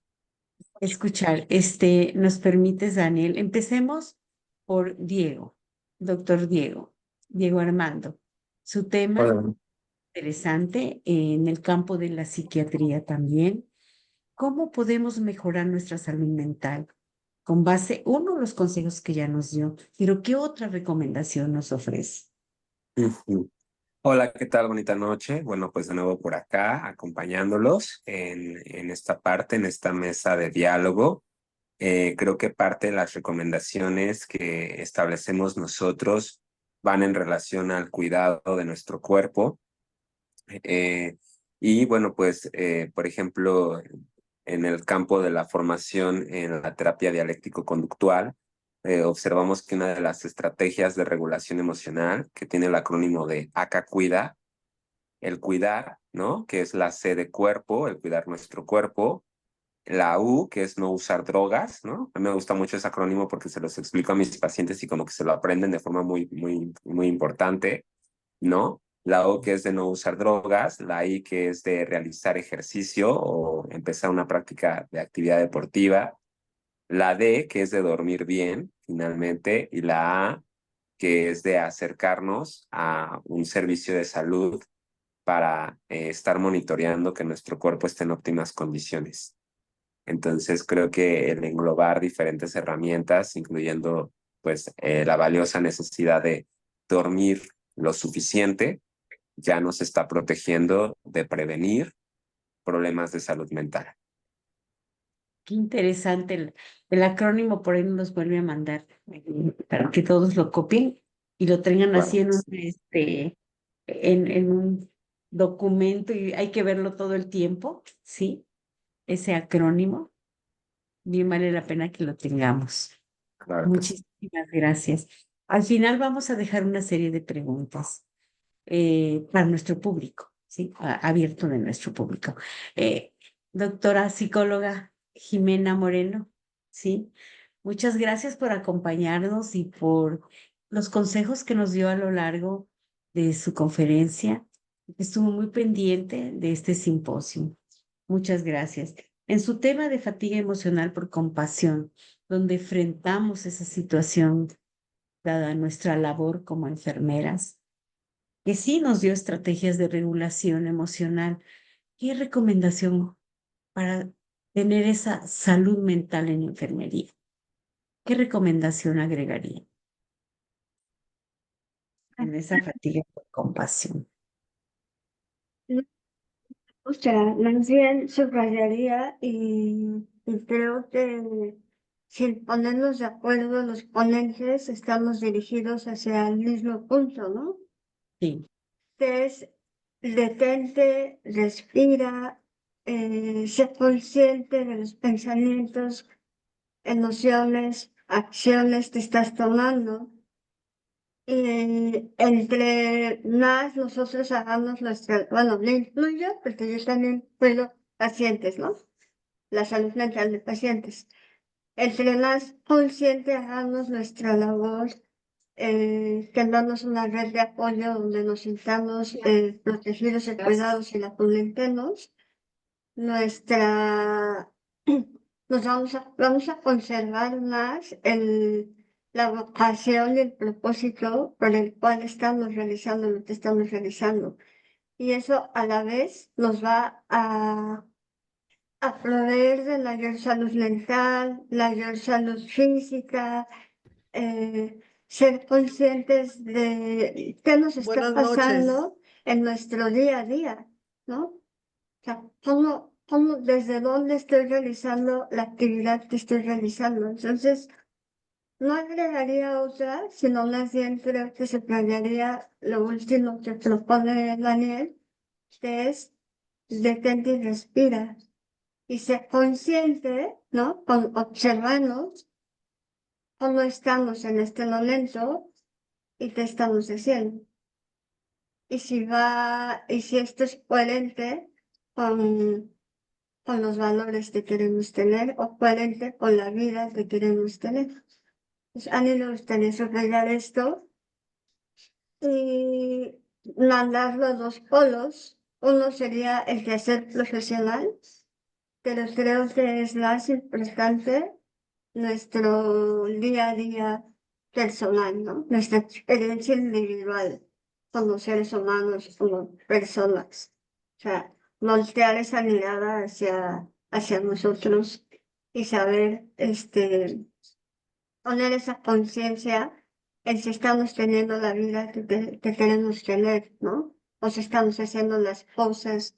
Speaker 1: ¿Nos permites, Daniel? Empecemos por Diego, doctor Diego Armando. Su tema
Speaker 3: Hola.
Speaker 1: interesante en el campo de la psiquiatría también. ¿Cómo podemos mejorar nuestra salud mental? Con base, uno, los consejos que ya nos dio, pero ¿qué otra recomendación nos ofrece?
Speaker 3: Ujú. Hola, ¿qué tal? Bonita noche. Bueno, pues de nuevo por acá, acompañándolos en esta parte, en esta mesa de diálogo. Creo que parte de las recomendaciones que establecemos nosotros van en relación al cuidado de nuestro cuerpo. Eh, y bueno, pues, por ejemplo, en el campo de la formación en la terapia dialéctico-conductual, observamos que una de las estrategias de regulación emocional, que tiene el acrónimo de ACA Cuida, el cuidar, ¿no? Que es la C de cuerpo, el cuidar nuestro cuerpo, la U, que es no usar drogas, ¿no? A mí me gusta mucho ese acrónimo porque se los explico a mis pacientes y como que se lo aprenden de forma muy importante, ¿no? La O que es de no usar drogas, la I que es de realizar ejercicio o empezar una práctica de actividad deportiva, la D que es de dormir bien, finalmente, y la A que es de acercarnos a un servicio de salud para estar monitoreando que nuestro cuerpo esté en óptimas condiciones. Entonces creo que el englobar diferentes herramientas, incluyendo pues la valiosa necesidad de dormir lo suficiente, ya nos está protegiendo de prevenir problemas de salud mental.
Speaker 1: Qué interesante el acrónimo, por ahí nos los vuelve a mandar para que todos lo copien y lo tengan así
Speaker 3: Claro.
Speaker 1: en un documento y hay que verlo todo el tiempo, ¿sí? Ese acrónimo, bien vale la pena que lo tengamos.
Speaker 3: Claro que sí.
Speaker 1: Muchísimas gracias. Al final vamos a dejar una serie de preguntas para nuestro público, ¿sí? Abierto de nuestro público. Doctora psicóloga Jimena Moreno, ¿sí? Muchas gracias por acompañarnos y por los consejos que nos dio a lo largo de su conferencia. Estuvo muy pendiente de este simposio. Muchas gracias. En su tema de fatiga emocional por compasión, donde enfrentamos esa situación dada nuestra labor como enfermeras, que sí nos dio estrategias de regulación emocional. ¿Qué recomendación para tener esa salud mental en enfermería? ¿Qué recomendación agregaría en esa fatiga por compasión?
Speaker 4: O sea, más bien subrayaría y creo que sin ponernos de acuerdo los ponentes estamos dirigidos hacia el mismo punto, ¿no?
Speaker 1: Sí,
Speaker 4: Que es detente, respira, sé consciente de los pensamientos, emociones, acciones que estás tomando. Y entre más nosotros hagamos nuestra, bueno, me incluyo, porque yo también cuido pacientes, ¿no? La salud mental de pacientes. Entre más consciente hagamos nuestra labor, tengamos una red de apoyo donde nos sintamos protegidos y cuidados y la fomentemos, nuestra, vamos a conservar más la vocación y el propósito por el cual estamos realizando lo que estamos realizando. Y eso a la vez nos va a proveer de mayor salud mental, mayor salud física, ser conscientes de qué nos está
Speaker 5: Buenas noches.
Speaker 4: pasando en nuestro día a día, ¿no? O sea, desde dónde estoy realizando la actividad que estoy realizando. Entonces, no agregaría otra, sino más bien creo que se planearía lo último que propone Daniel, que es detente y respira. Y ser consciente, ¿no? Observarnos cómo estamos en este momento y qué estamos haciendo. Y si esto es coherente con los valores que queremos tener o coherente con la vida que queremos tener. Pues a mí me gustaría subrayar esto y mandarlo a dos polos. Uno sería el quehacer profesional, pero creo que es más importante nuestro día a día personal, ¿no? Nuestra experiencia individual como seres humanos, como personas. O sea, voltear esa mirada hacia nosotros y saber, poner esa conciencia en si estamos teniendo la vida que queremos tener, ¿no? O si estamos haciendo las cosas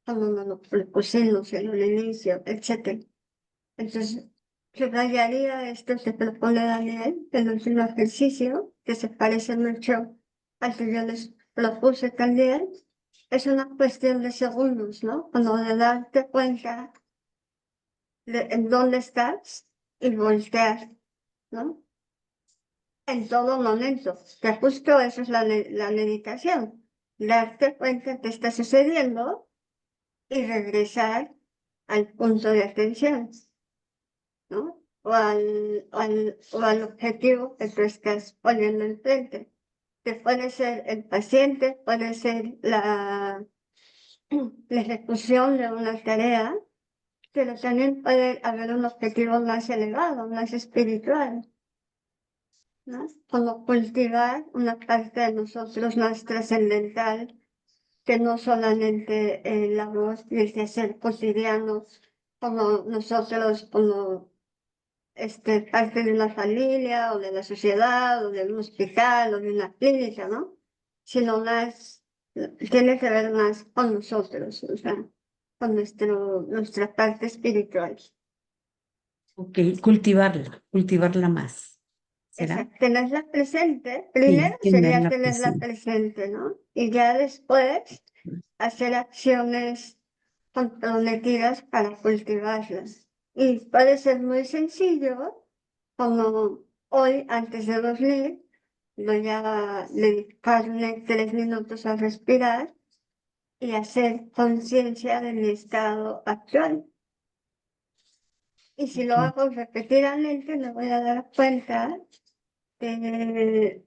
Speaker 4: como nos lo propusimos en un inicio, etc. Entonces, subrayaría esto que propone Daniel, el último ejercicio, que se parece mucho al que yo les propuse también. Es una cuestión de segundos, ¿no? Como de darte cuenta de en dónde estás y voltear, ¿no? En todo momento, que justo eso es la meditación, darte cuenta que está sucediendo y regresar al punto de atención, ¿no? O al objetivo que tú estás poniendo enfrente, que puede ser el paciente, puede ser la ejecución de una tarea, pero también puede haber un objetivo más elevado, más espiritual, ¿no? Como cultivar una parte de nosotros más trascendental, que no solamente la voz y el quehacer cotidiano, como nosotros, como parte de una familia o de la sociedad o de un hospital o de una clínica, ¿no? Sino más, tiene que ver más con nosotros, o sea, con nuestra parte espiritual.
Speaker 1: Ok, cultivarla más. ¿Será?
Speaker 4: Exacto, tenerla presente.
Speaker 1: Sí,
Speaker 4: Primero sería
Speaker 1: tenerla
Speaker 4: tenerla
Speaker 1: presente.
Speaker 4: presente, ¿no? Y ya después hacer acciones comprometidas para cultivarlas. Y puede ser muy sencillo, como hoy, antes de dormir, voy a dedicarme 3 minutos a respirar y hacer conciencia de mi estado actual. Y si lo
Speaker 1: Ok.
Speaker 4: hago repetidamente, me voy a dar cuenta que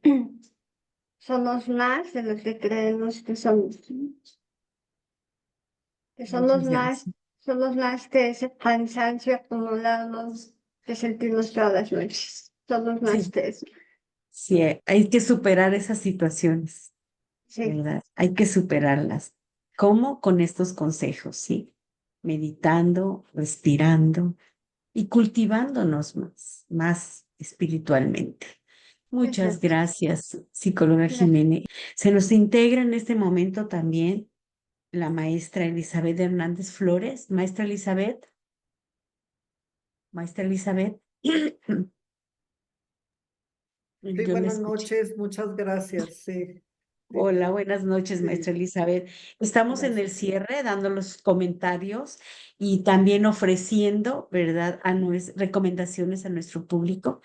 Speaker 4: somos más de los que creemos que somos. Que somos
Speaker 1: Muchas
Speaker 4: más,
Speaker 1: gracias.
Speaker 4: somos más que ese cansancio acumulado que sentimos todas las noches. Somos más
Speaker 1: Sí,
Speaker 4: que eso.
Speaker 1: sí, hay que superar esas situaciones,
Speaker 4: Sí,
Speaker 1: ¿verdad? Hay que superarlas. ¿Cómo? Con estos consejos, ¿sí? Meditando, respirando y cultivándonos más espiritualmente. Muchas
Speaker 4: exacto.
Speaker 1: gracias, psicóloga
Speaker 4: Gracias.
Speaker 1: Jiménez. Se nos integra en este momento también la maestra Elizabeth Hernández Flores. Maestra Elizabeth,
Speaker 5: Sí,
Speaker 1: yo le
Speaker 5: buenas
Speaker 1: escuché.
Speaker 5: noches, muchas gracias. Sí, sí,
Speaker 1: Hola, buenas noches, maestra
Speaker 5: sí,
Speaker 1: Elizabeth. Estamos en el
Speaker 5: gracias.
Speaker 1: cierre dando los comentarios y también ofreciendo, ¿verdad?, recomendaciones a nuestro público,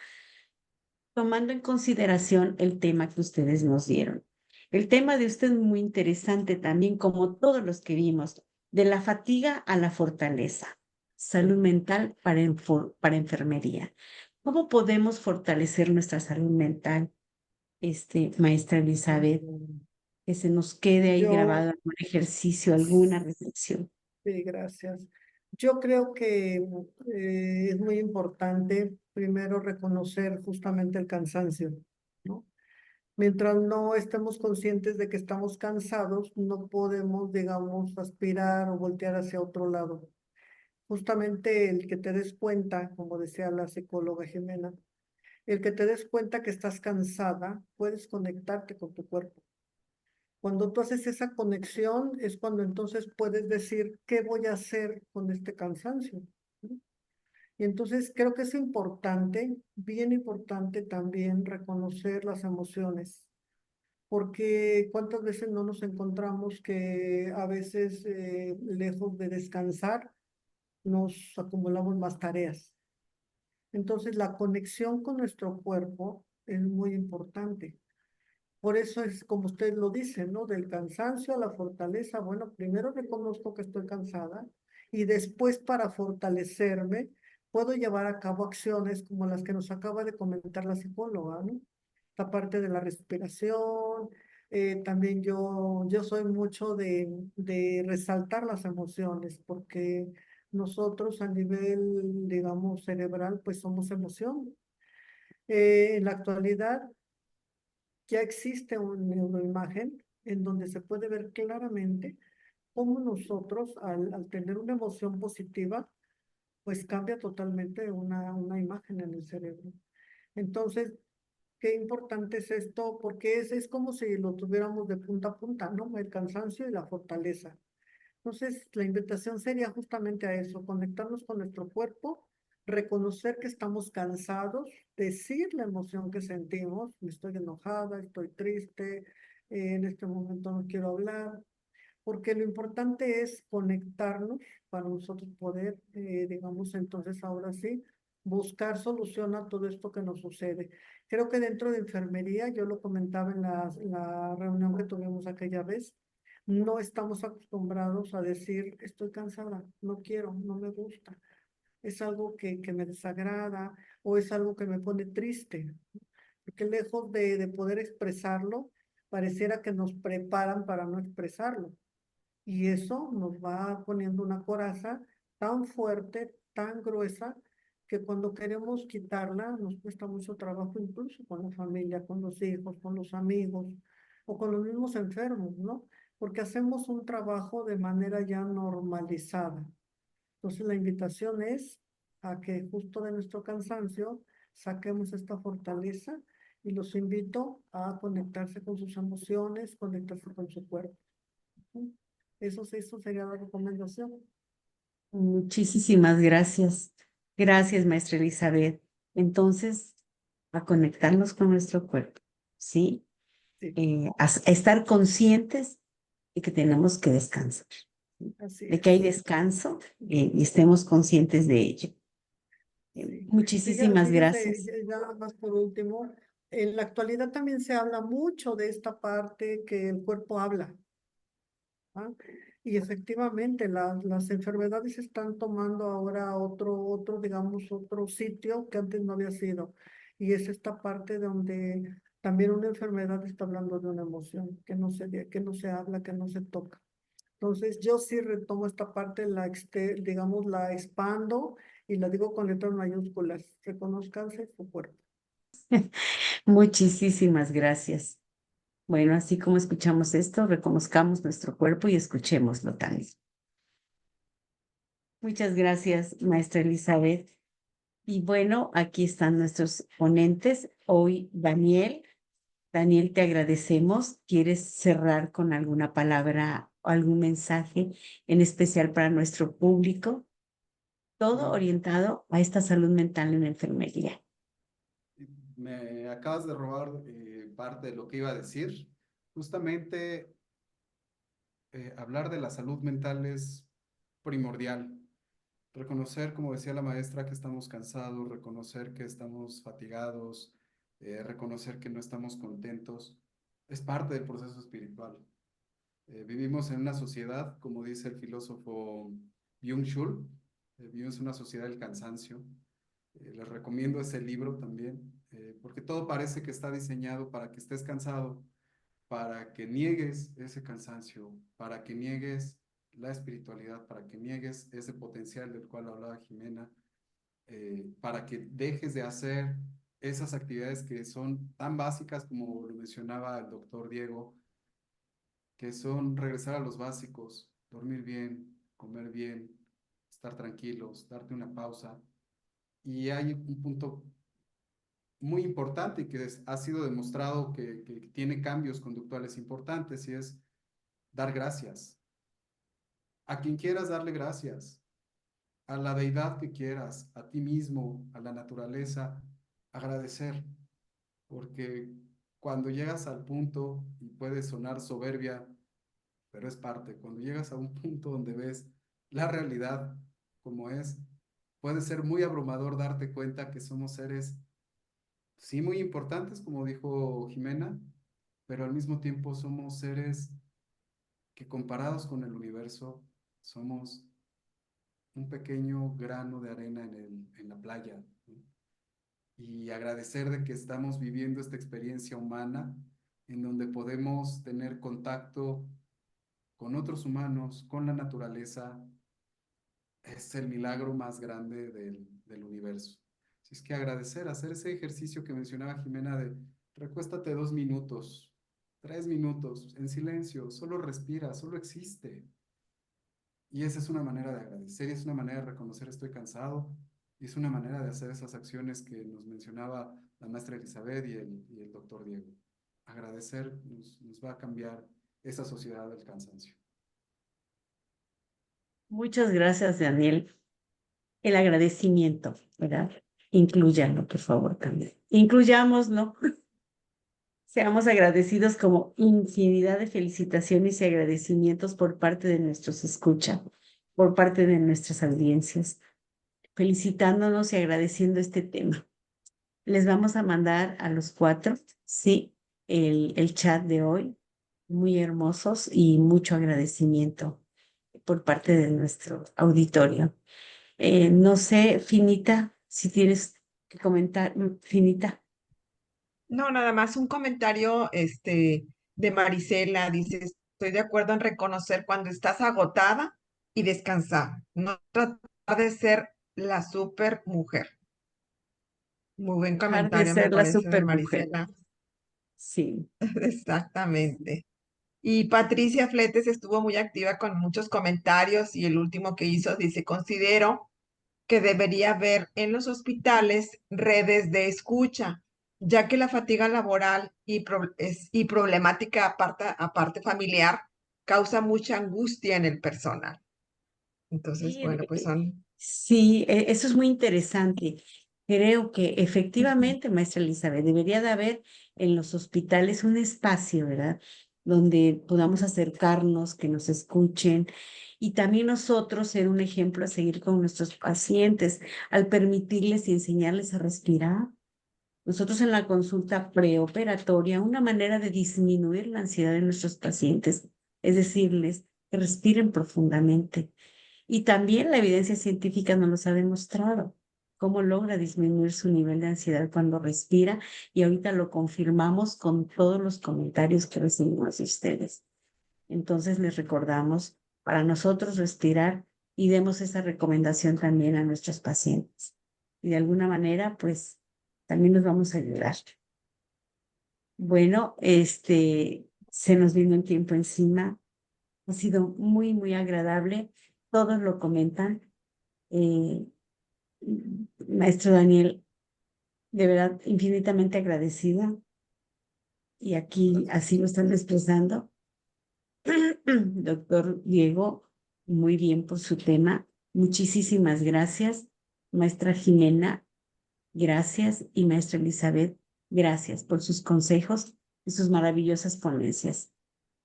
Speaker 1: tomando en consideración el tema que ustedes nos dieron. El tema de usted es muy interesante también, como todos los que vimos, de la fatiga a la fortaleza, salud mental para enfermería. ¿Cómo podemos fortalecer nuestra salud mental, maestra Elizabeth? Que se nos quede ahí grabado
Speaker 5: Yo,
Speaker 1: algún ejercicio, alguna reflexión.
Speaker 5: sí, gracias. Yo creo que es muy importante primero reconocer justamente el cansancio, ¿no? Mientras no estemos conscientes de que estamos cansados, no podemos, digamos, aspirar o voltear hacia otro lado. Justamente el que te des cuenta, como decía la psicóloga Jimena, el que te des cuenta que estás cansada, puedes conectarte con tu cuerpo. Cuando tú haces esa conexión es cuando entonces puedes decir, ¿qué voy a hacer con este cansancio? ¿No? Y entonces creo que es importante, bien importante también reconocer las emociones, porque cuántas veces no nos encontramos que a veces lejos de descansar nos acumulamos más tareas. Entonces la conexión con nuestro cuerpo es muy importante. Por eso es como usted lo dice, ¿no? Del cansancio a la fortaleza. Bueno, primero reconozco que estoy cansada y después para fortalecerme puedo llevar a cabo acciones como las que nos acaba de comentar la psicóloga, ¿no? La parte de la respiración. También yo soy mucho de resaltar las emociones porque nosotros a nivel, digamos, cerebral, pues somos emoción. En la actualidad ya existe una neuroimagen en donde se puede ver claramente cómo nosotros, al tener una emoción positiva, pues cambia totalmente una imagen en el cerebro. Entonces, qué importante es esto, porque es como si lo tuviéramos de punta a punta, ¿no? El cansancio y la fortaleza. Entonces, la invitación sería justamente a eso, conectarnos con nuestro cuerpo, reconocer que estamos cansados, decir la emoción que sentimos, estoy enojada, estoy triste, en este momento no quiero hablar, porque lo importante es conectarnos para nosotros poder, digamos, entonces ahora sí, buscar solución a todo esto que nos sucede. Creo que dentro de enfermería, yo lo comentaba en la reunión que tuvimos aquella vez, no estamos acostumbrados a decir, estoy cansada, no quiero, no me gusta. Es algo que me desagrada o es algo que me pone triste, porque lejos de poder expresarlo, pareciera que nos preparan para no expresarlo. Y eso nos va poniendo una coraza tan fuerte, tan gruesa, que cuando queremos quitarla nos cuesta mucho trabajo, incluso con la familia, con los hijos, con los amigos o con los mismos enfermos, ¿no? Porque hacemos un trabajo de manera ya normalizada. Entonces la invitación es a que justo de nuestro cansancio saquemos esta fortaleza y los invito a conectarse con sus emociones, conectarse con su cuerpo. Eso sería la recomendación.
Speaker 1: Muchísimas gracias. Gracias, maestra Elizabeth. Entonces, a conectarnos con nuestro cuerpo, ¿sí?
Speaker 5: Sí,
Speaker 1: A estar conscientes de que tenemos que descansar,
Speaker 5: así
Speaker 1: de que hay
Speaker 5: es.
Speaker 1: descanso y estemos conscientes de ello.
Speaker 5: Sí.
Speaker 1: Muchísimas
Speaker 5: Fíjese,
Speaker 1: gracias.
Speaker 5: ya nada más por último, en la actualidad también se habla mucho de esta parte que el cuerpo habla. ¿Ah? Y efectivamente las enfermedades están tomando ahora digamos, otro sitio que antes no había sido. Y es esta parte donde también una enfermedad está hablando de una emoción que no se habla, que no se toca. Entonces yo sí retomo esta parte, digamos, la expando y la digo con letras mayúsculas. Reconózcanse su cuerpo.
Speaker 1: Muchísimas gracias. Bueno, así como escuchamos esto, reconozcamos nuestro cuerpo y escuchémoslo también. Muchas gracias, maestra Elizabeth. Y bueno, aquí están nuestros ponentes. Hoy, Daniel. Daniel, te agradecemos. ¿Quieres cerrar con alguna palabra o algún mensaje en especial para nuestro público? Todo orientado a esta salud mental en la enfermería.
Speaker 2: Me acabas de robar parte de lo que iba a decir. Justamente hablar de la salud mental es primordial. Reconocer, como decía la maestra, que estamos cansados, reconocer que estamos fatigados, reconocer que no estamos contentos, es parte del proceso espiritual. Vivimos en una sociedad, como dice el filósofo Byung-Chul, vivimos en una sociedad del cansancio. Les recomiendo ese libro también, porque todo parece que está diseñado para que estés cansado, para que niegues ese cansancio, para que niegues la espiritualidad, para que niegues ese potencial del cual hablaba Jimena, para que dejes de hacer esas actividades que son tan básicas como lo mencionaba el doctor Diego, que son regresar a los básicos, dormir bien, comer bien, estar tranquilos, darte una pausa. Y hay un punto muy importante y que ha sido demostrado que tiene cambios conductuales importantes, y es dar gracias. A quien quieras darle gracias, a la deidad que quieras, a ti mismo, a la naturaleza, agradecer, porque cuando llegas al punto, y puede sonar soberbia, pero es parte, cuando llegas a un punto donde ves la realidad como es, puede ser muy abrumador darte cuenta que somos seres, sí, muy importantes, como dijo Jimena, pero al mismo tiempo somos seres que comparados con el universo, somos un pequeño grano de arena en la playa, ¿no? Y agradecer de que estamos viviendo esta experiencia humana en donde podemos tener contacto con otros humanos, con la naturaleza, es el milagro más grande del universo. Así es que agradecer, hacer ese ejercicio que mencionaba Jimena de recuéstate 2 minutos, 3 minutos, en silencio, solo respira, solo existe. Y esa es una manera de agradecer, y es una manera de reconocer estoy cansado, y es una manera de hacer esas acciones que nos mencionaba la maestra Elizabeth y el doctor Diego. Agradecer nos va a cambiar esa sociedad del cansancio.
Speaker 1: Muchas gracias, Daniel. El agradecimiento, ¿verdad? Inclúyanlo, por favor, también. Incluyámoslo. Seamos agradecidos como infinidad de felicitaciones y agradecimientos por parte de nuestros escucha, por parte de nuestras audiencias, felicitándonos y agradeciendo este tema. Les vamos a mandar a los 4, sí, el chat de hoy, muy hermosos y mucho agradecimiento por parte de nuestro auditorio. No sé, Finita, si tienes que comentar, Finita.
Speaker 6: No, nada más un comentario, de Marisela. Dice, estoy de acuerdo en reconocer cuando estás agotada y descansar. No tratar de ser la super mujer. Muy buen
Speaker 1: Dejar de
Speaker 6: comentario, me
Speaker 1: ser la
Speaker 6: parece, de
Speaker 1: supermujer.
Speaker 6: Marisela.
Speaker 1: Sí.
Speaker 6: Exactamente. Y Patricia Fletes estuvo muy activa con muchos comentarios, y el último que hizo dice, considero que debería haber en los hospitales redes de escucha, ya que la fatiga laboral y problemática aparte familiar causa mucha angustia en el personal. Entonces,
Speaker 1: Sí,
Speaker 6: bueno, pues son...
Speaker 1: sí, eso es muy interesante. Creo que
Speaker 6: Ujú.
Speaker 1: efectivamente, maestra Elizabeth, debería de haber en los hospitales un espacio, ¿verdad? Donde podamos acercarnos, que nos escuchen y también nosotros ser un ejemplo a seguir con nuestros pacientes al permitirles y enseñarles a respirar. Nosotros en la consulta preoperatoria, una manera de disminuir la ansiedad de nuestros pacientes es decirles que respiren profundamente. Y también la evidencia científica nos los ha demostrado, cómo logra disminuir su nivel de ansiedad cuando respira, y ahorita lo confirmamos con todos los comentarios que recibimos de ustedes. Entonces les recordamos para nosotros respirar y demos esa recomendación también a nuestros pacientes. Y de alguna manera, pues, también nos vamos a ayudar. Bueno, se nos vino un tiempo encima. Ha sido muy, muy agradable. Todos lo comentan. Eh, Maestro Daniel, de verdad, infinitamente agradecida. Y aquí así lo están expresando. Doctor Diego, muy bien por su tema. Muchísimas gracias. Maestra Jimena, gracias. Y maestra Elizabeth, gracias por sus consejos y sus maravillosas ponencias.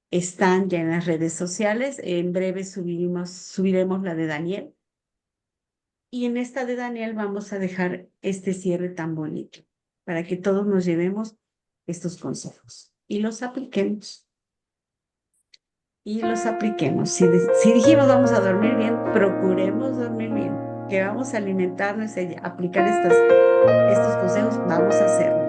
Speaker 1: Están ya en las redes sociales. En breve subiremos la de Daniel. Y en esta de Daniel vamos a dejar este cierre tan bonito para que todos nos llevemos estos consejos y los apliquemos. Y los apliquemos. Si dijimos vamos a dormir bien, procuremos dormir bien. Que vamos a alimentarnos y aplicar estos consejos, vamos a hacerlo.